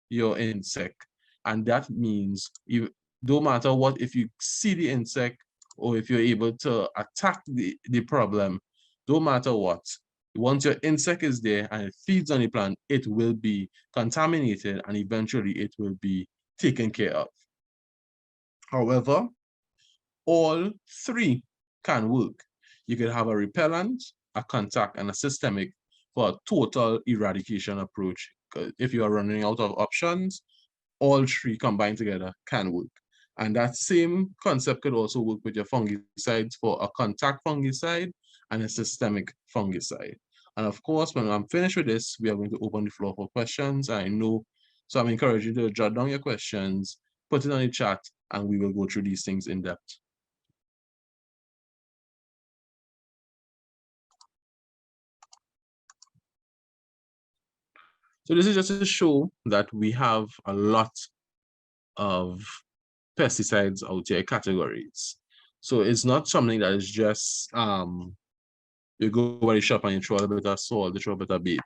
your insect. And that means you, no matter what, if you see the insect or if you're able to attack the problem, no matter what, once your insect is there and it feeds on the plant, it will be contaminated and eventually it will be taken care of. However, all three can work. You could have a repellent, a contact, and a systemic for a total eradication approach. If you are running out of options, all three combined together can work. And that same concept could also work with your fungicides for a contact fungicide and a systemic fungicide. And of course, when I'm finished with this, we are going to open the floor for questions. I know, so I'm encouraging you to jot down your questions, put it on the chat, and we will go through these things in depth. So this is just to show that we have a lot of pesticides out there, categories. So it's not something that is just you go by the shop and you throw a bit of salt, you throw a bit of bait.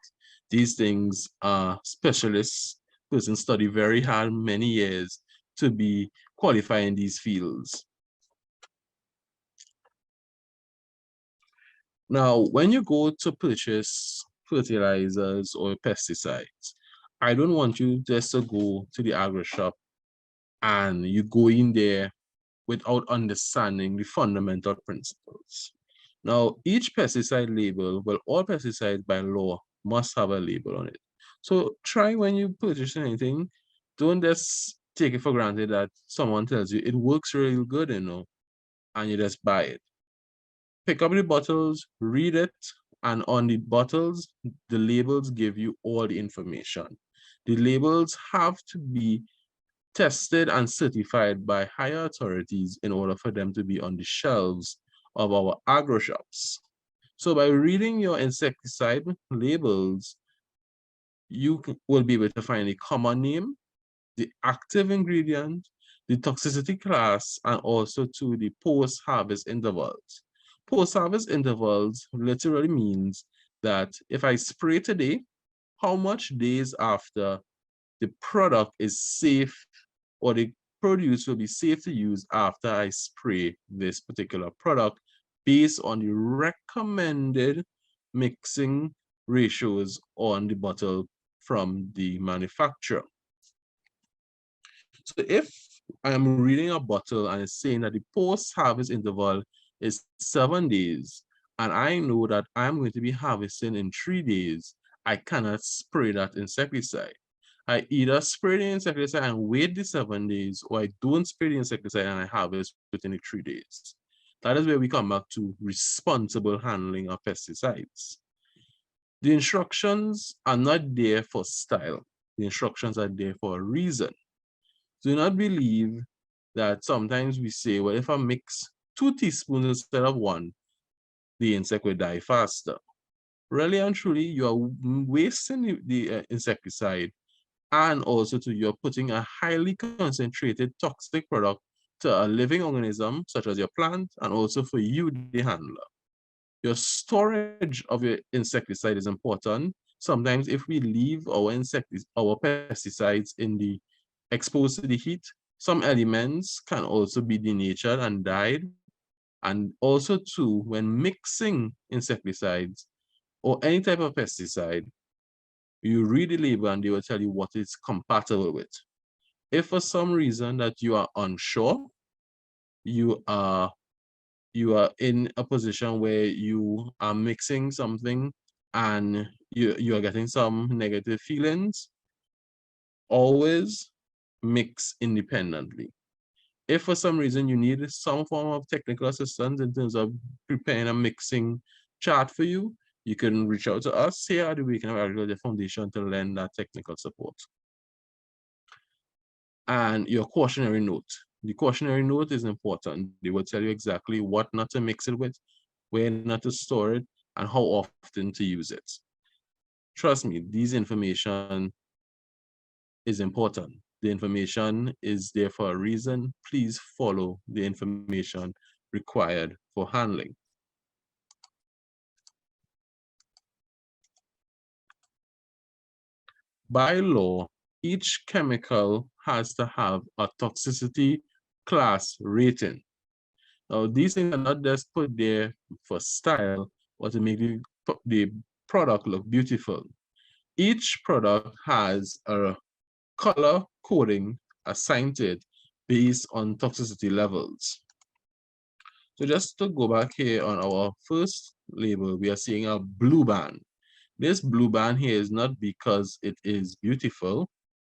These things are specialists, person study very hard many years to be qualified in these fields. Now, when you go to purchase fertilizers or pesticides, I don't want you just to go to the agri shop and you go in there without understanding the fundamental principles. Now, each pesticide label, well, all pesticides by law must have a label on it. So try when you purchase anything, don't just take it for granted that someone tells you it works really good, and you just buy it. Pick up the bottles, read it, and on the bottles, the labels give you all the information. The labels have to be tested and certified by higher authorities in order for them to be on the shelves of our agro shops. So by reading your insecticide labels, you will be able to find the common name, the active ingredient, the toxicity class, and also to the post-harvest intervals. Post-harvest intervals literally means that if I spray today, how much days after the product is safe or the produce will be safe to use after I spray this particular product based on the recommended mixing ratios on the bottle from the manufacturer. So if I am reading a bottle and it's saying that the post-harvest interval is 7 days, and I know that I'm going to be harvesting in 3 days, I cannot spray that insecticide. I either spray the insecticide and wait the 7 days, or I don't spray the insecticide and I harvest within the 3 days. That is where we come back to responsible handling of pesticides. The instructions are not there for style. The instructions are there for a reason. Do not believe that sometimes we say, well, if I mix 2 teaspoons instead of 1, the insect will die faster. Really and truly, you are wasting the insecticide, and also you're putting a highly concentrated toxic product to a living organism, such as your plant, and also for you, the handler. Your storage of your insecticide is important. Sometimes if we leave our pesticides in the exposed to the heat, some elements can also be denatured and died. And also too, when mixing insecticides or any type of pesticide, you read the label and they will tell you what it's compatible with. If for some reason that you are unsure, you are in a position where you are mixing something and you are getting some negative feelings, always mix independently. If for some reason you need some form of technical assistance in terms of preparing a mixing chart for you, you can reach out to us here at the Weekend of Agriculture Foundation to lend that technical support. And your cautionary note. The cautionary note is important. They will tell you exactly what not to mix it with, where not to store it, and how often to use it. Trust me, these information is important. The information is there for a reason. Please follow the information required for handling. By law, each chemical has to have a toxicity class rating. Now, these things are not just put there for style or to make the product look beautiful. Each product has a color coding assigned to it based on toxicity levels. So just to go back here on our first label, we are seeing a blue band. This blue band here is not because it is beautiful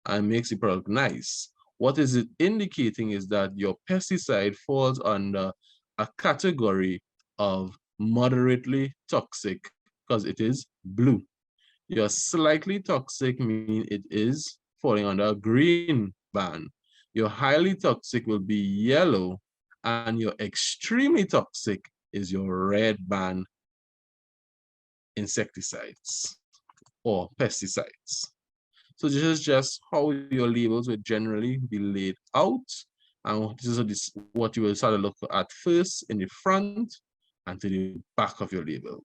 and makes the product nice. What is it indicating is that your pesticide falls under a category of moderately toxic because it is blue. Your slightly toxic means it is falling under a green band. Your highly toxic will be yellow, and your extremely toxic is your red band insecticides or pesticides. So this is just how your labels would generally be laid out. And this is what you will start to look at first in the front and to the back of your label.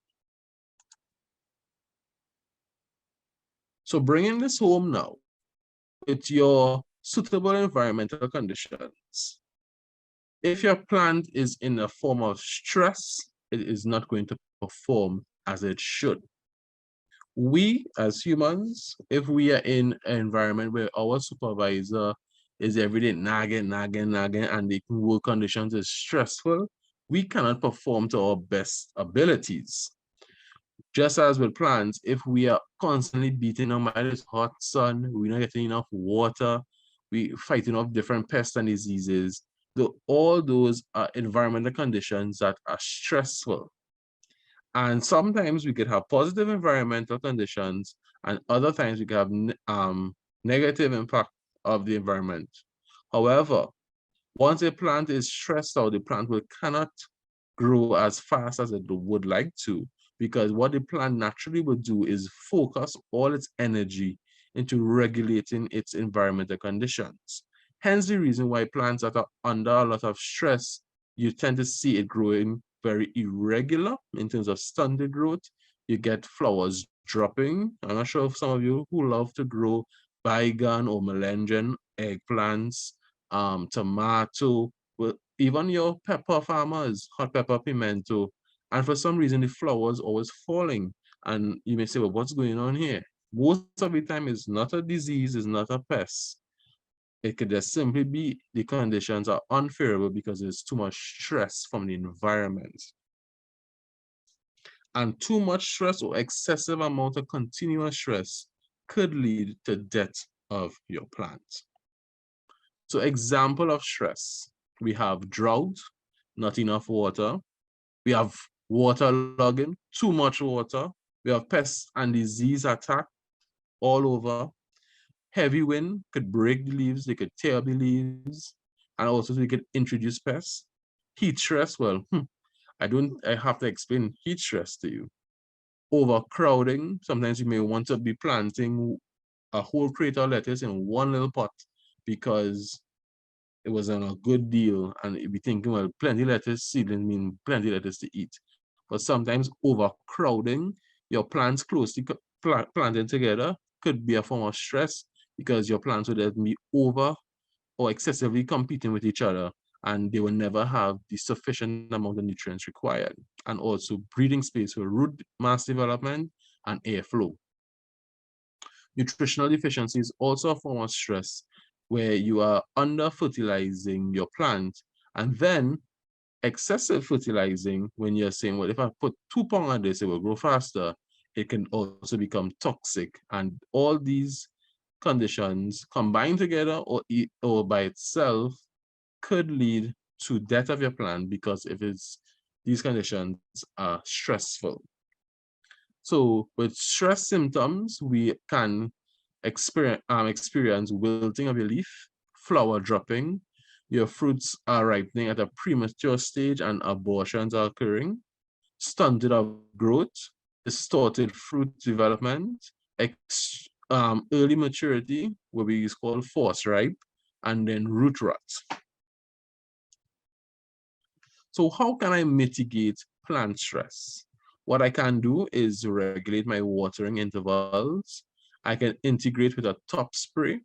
So bringing this home now, with your suitable environmental conditions, if your plant is in a form of stress, it is not going to perform as it should. We as humans, if we are in an environment where our supervisor is every day nagging, and the work conditions is stressful, we cannot perform to our best abilities. Just as with plants, if we are constantly beating them by this hot sun, we're not getting enough water, we fighting off different pests and diseases, all those are environmental conditions that are stressful. And sometimes we could have positive environmental conditions, and other times we could have negative impact of the environment. However, once a plant is stressed out, the plant cannot grow as fast as it would like to, because what the plant naturally would do is focus all its energy into regulating its environmental conditions. Hence the reason why plants that are under a lot of stress, you tend to see it growing very irregular in terms of stunted growth. You get flowers dropping. I'm not sure if some of you who love to grow bygone or melendrian eggplants, tomato, well, even your pepper farmers, hot pepper, pimento, and for some reason the flowers always falling. And you may say, well, what's going on here? Most of the time it's not a disease, it's not a pest. It could just simply be the conditions are unfavorable because there's too much stress from the environment. And too much stress or excessive amount of continuous stress could lead to death of your plant. So example of stress, we have drought, not enough water. We have water logging, too much water. We have pests and disease attack all over. Heavy wind could break the leaves, they could tear the leaves, and also they could introduce pests. Heat stress, well, I have to explain heat stress to you. Overcrowding, sometimes you may want to be planting a whole crate of lettuce in one little pot because it was on a good deal, and you'd be thinking, well, plenty lettuce seedling mean plenty lettuce to eat. But sometimes overcrowding your plants closely planted together could be a form of stress because your plants would then be over or excessively competing with each other, and they will never have the sufficient amount of nutrients required. And also breathing space for root mass development and airflow. Nutritional deficiency is also a form of stress where you are under fertilizing your plant, and then excessive fertilizing when you're saying, well, if I put 2 pounds on this, it will grow faster. it can also become toxic. And all these conditions combined together or by itself could lead to death of your plant, because if these conditions are stressful. So with stress symptoms, we can experience wilting of your leaf, flower dropping, your fruits are ripening at a premature stage and abortions are occurring, stunted of growth, distorted fruit development, early maturity, what we call force ripe, and then root rot. So how can I mitigate plant stress? What I can do is regulate my watering intervals. I can integrate with a top spray.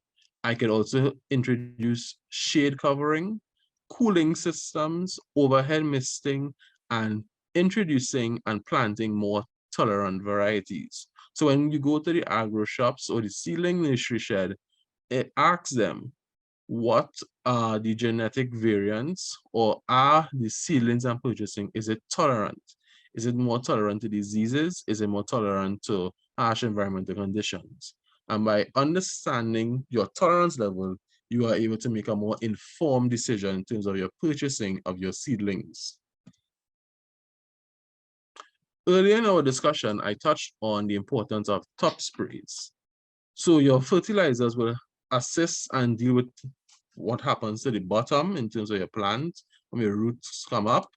I can also introduce shade covering, cooling systems, overhead misting, and introducing and planting more tolerant varieties. So when you go to the agro shops or the seedling nursery shed, it asks them, what are the genetic variants, or are the seedlings I'm purchasing, is it tolerant? Is it more tolerant to diseases? Is it more tolerant to harsh environmental conditions? And by understanding your tolerance level, you are able to make a more informed decision in terms of your purchasing of your seedlings. Earlier in our discussion, I touched on the importance of top sprays. So your fertilizers will assist and deal with what happens to the bottom in terms of your plant when your roots come up,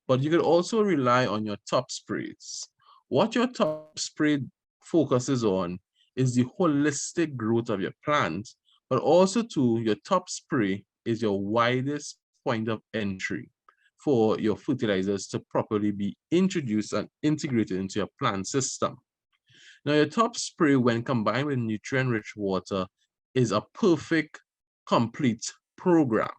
but you could also rely on your top sprays. What your top spray focuses on is the holistic growth of your plant, but also too, your top spray is your widest point of entry for your fertilizers to properly be introduced and integrated into your plant system. Now, your top spray, when combined with nutrient-rich water, is a perfect, complete program.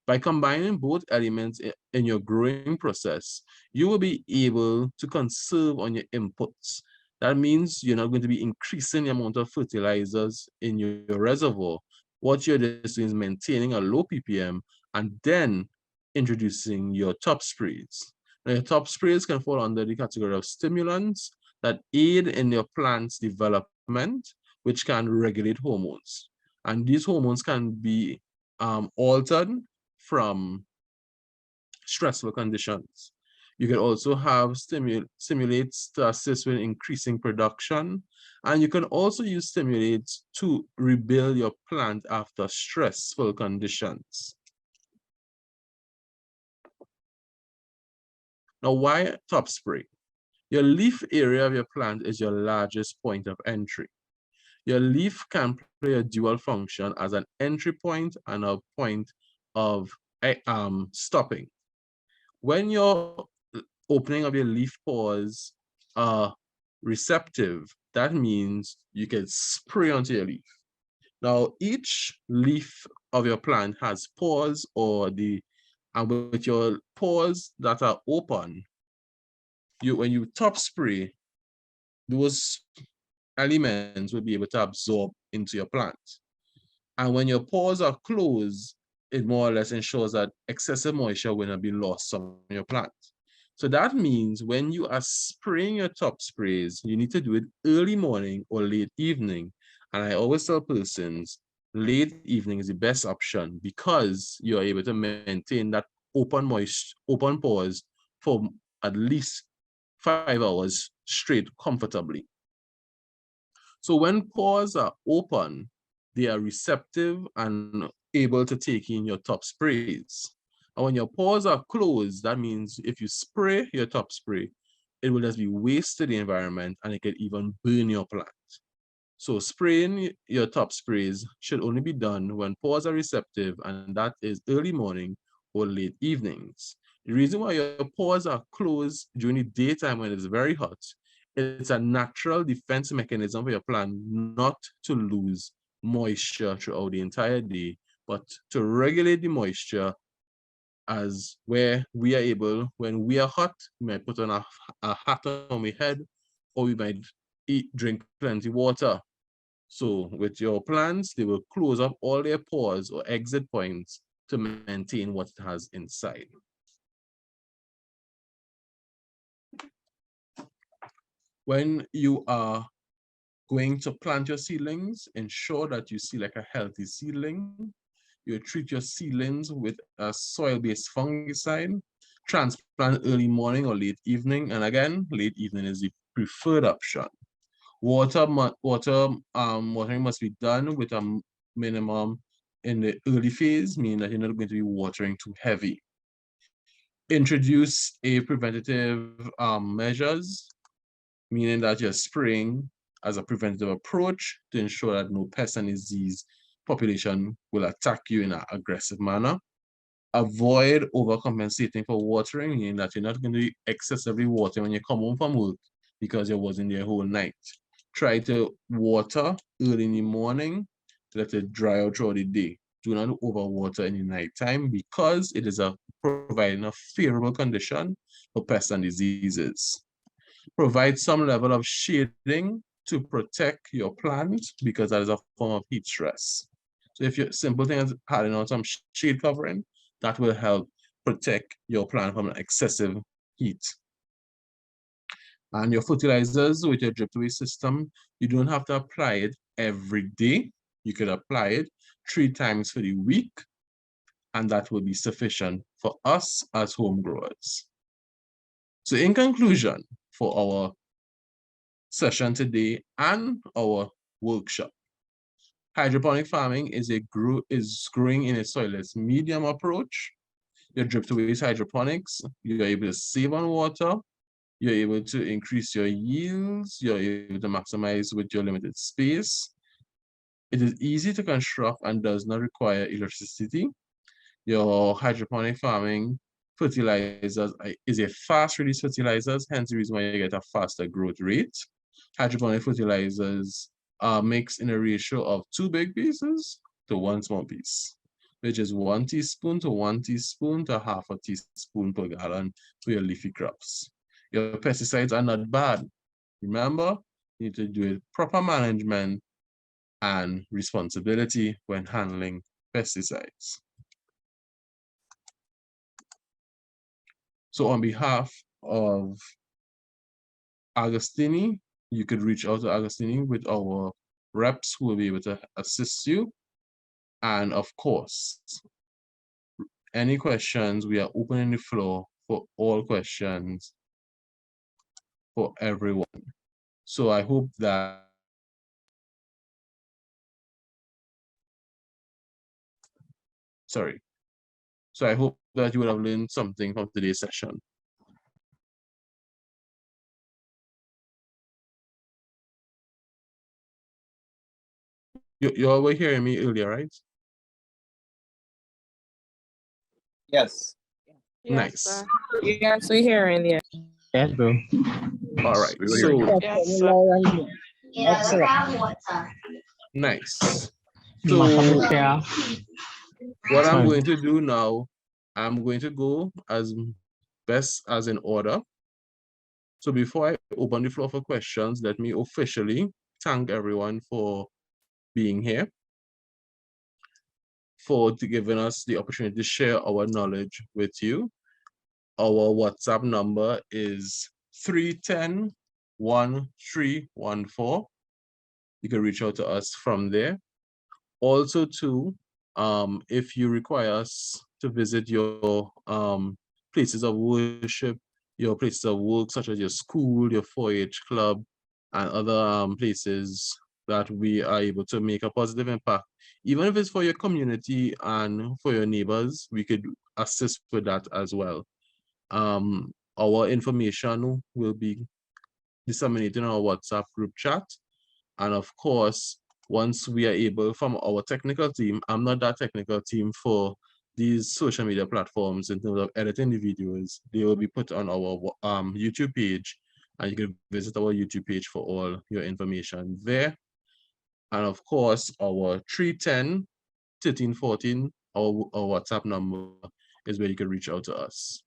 By combining both elements in your growing process, you will be able to conserve on your inputs. That means you're not going to be increasing the amount of fertilizers in your reservoir. What you're just doing is maintaining a low ppm and then introducing your top sprays. Now, your top sprays can fall under the category of stimulants that aid in your plant's development, which can regulate hormones. And these hormones can be altered from stressful conditions. You can also have stimulates to assist with increasing production, and you can also use stimulates to rebuild your plant after stressful conditions. Now, why top spray? Your leaf area of your plant is your largest point of entry. Your leaf can play a dual function as an entry point and a point of stopping. When your opening of your leaf pores are receptive, that means you can spray onto your leaf. Now, each leaf of your plant has pores, and with your pores that are open, when you top spray, those elements will be able to absorb into your plant. And when your pores are closed, it more or less ensures that excessive moisture will not be lost from your plant. So that means when you are spraying your top sprays, you need to do it early morning or late evening. And I always tell persons, late evening is the best option because you are able to maintain that open pores for at least 5 hours straight comfortably. So when pores are open, they are receptive and able to take in your top sprays. And when your pores are closed, that means if you spray your top spray, it will just be waste to the environment and it could even burn your plant. So spraying your top sprays should only be done when pores are receptive, and that is early morning or late evenings. The reason why your pores are closed during the daytime when it's very hot, it's a natural defense mechanism for your plant not to lose moisture throughout the entire day, but to regulate the moisture as where we are able, when we are hot, we might put on a hat on our head, or we might drink plenty water. So with your plants, they will close up all their pores or exit points to maintain what it has inside. When you are going to plant your seedlings, ensure that you select a healthy seedling. You treat your seedlings with a soil-based fungicide. Transplant early morning or late evening. And again, late evening is the preferred option. Watering must be done with a minimum in the early phase, meaning that you're not going to be watering too heavy. Introduce a preventative measures, meaning that you're spraying as a preventative approach to ensure that no pest and disease population will attack you in an aggressive manner. Avoid overcompensating for watering, meaning that you're not going to be excessively watering when you come home from work because you wasn't there whole night. Try to water early in the morning to let it dry out throughout the day. Do not overwater in the nighttime because it is providing a favorable condition for pests and diseases. Provide some level of shading to protect your plant because that is a form of heat stress. So if your simple thing is adding on some shade covering, that will help protect your plant from excessive heat. And your fertilizers with your drip away system, you don't have to apply it every day. You could apply it 3 times for the week, and that will be sufficient for us as home growers. So in conclusion, for our session today and our workshop, hydroponic farming is growing in a soilless medium approach. Your drip to waste hydroponics, you're able to save on water, you're able to increase your yields, you're able to maximize with your limited space. It is easy to construct and does not require electricity. Your hydroponic farming fertilizers is a fast release fertilizers, hence the reason why you get a faster growth rate. Hydroponic fertilizers are mixed in a ratio of 2 big pieces to 1 small piece, which is 1 teaspoon to 1 teaspoon to half a teaspoon per gallon for your leafy crops. Your pesticides are not bad. Remember, you need to do it proper management and responsibility when handling pesticides. So on behalf of Agostini, you could reach out to Agostini with our reps who will be able to assist you. And of course, any questions, we are opening the floor for all questions for everyone. So I hope that So I hope that you would have learned something from today's session. You all were hearing me earlier, right? Yes. Nice. Yes, we're hearing you. Yes, bro. All right. We were hearing So Yes, sir. nice. So what I'm going to do now, I'm going to go as best as in order. So before I open the floor for questions, let me officially thank everyone for being here, for giving us the opportunity to share our knowledge with you. Our WhatsApp number is 310-1314. You can reach out to us from there. Also, too, if you require us to visit your places of worship, your places of work, such as your school, your 4-H club, and other places that we are able to make a positive impact, even if it's for your community and for your neighbors, we could assist with that as well. Our information will be disseminated in our WhatsApp group chat. And of course, once we are able, from our technical team, I'm not that technical team for these social media platforms in terms of editing the videos, they will be put on our YouTube page, and you can visit our YouTube page for all your information there. And of course, our 310-1314, our WhatsApp number is where you can reach out to us.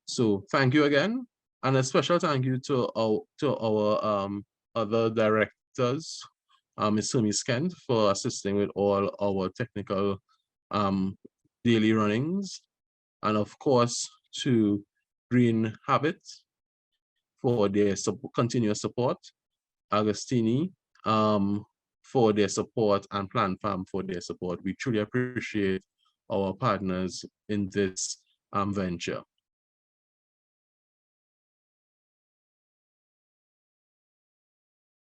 So thank you again, and a special thank you to our other directors, Ms. Sumi Skent, for assisting with all our technical daily runnings, and of course to Green Habit for their continuous support, Agostini for their support, and Plant Farm for their support. We truly appreciate our partners in this venture.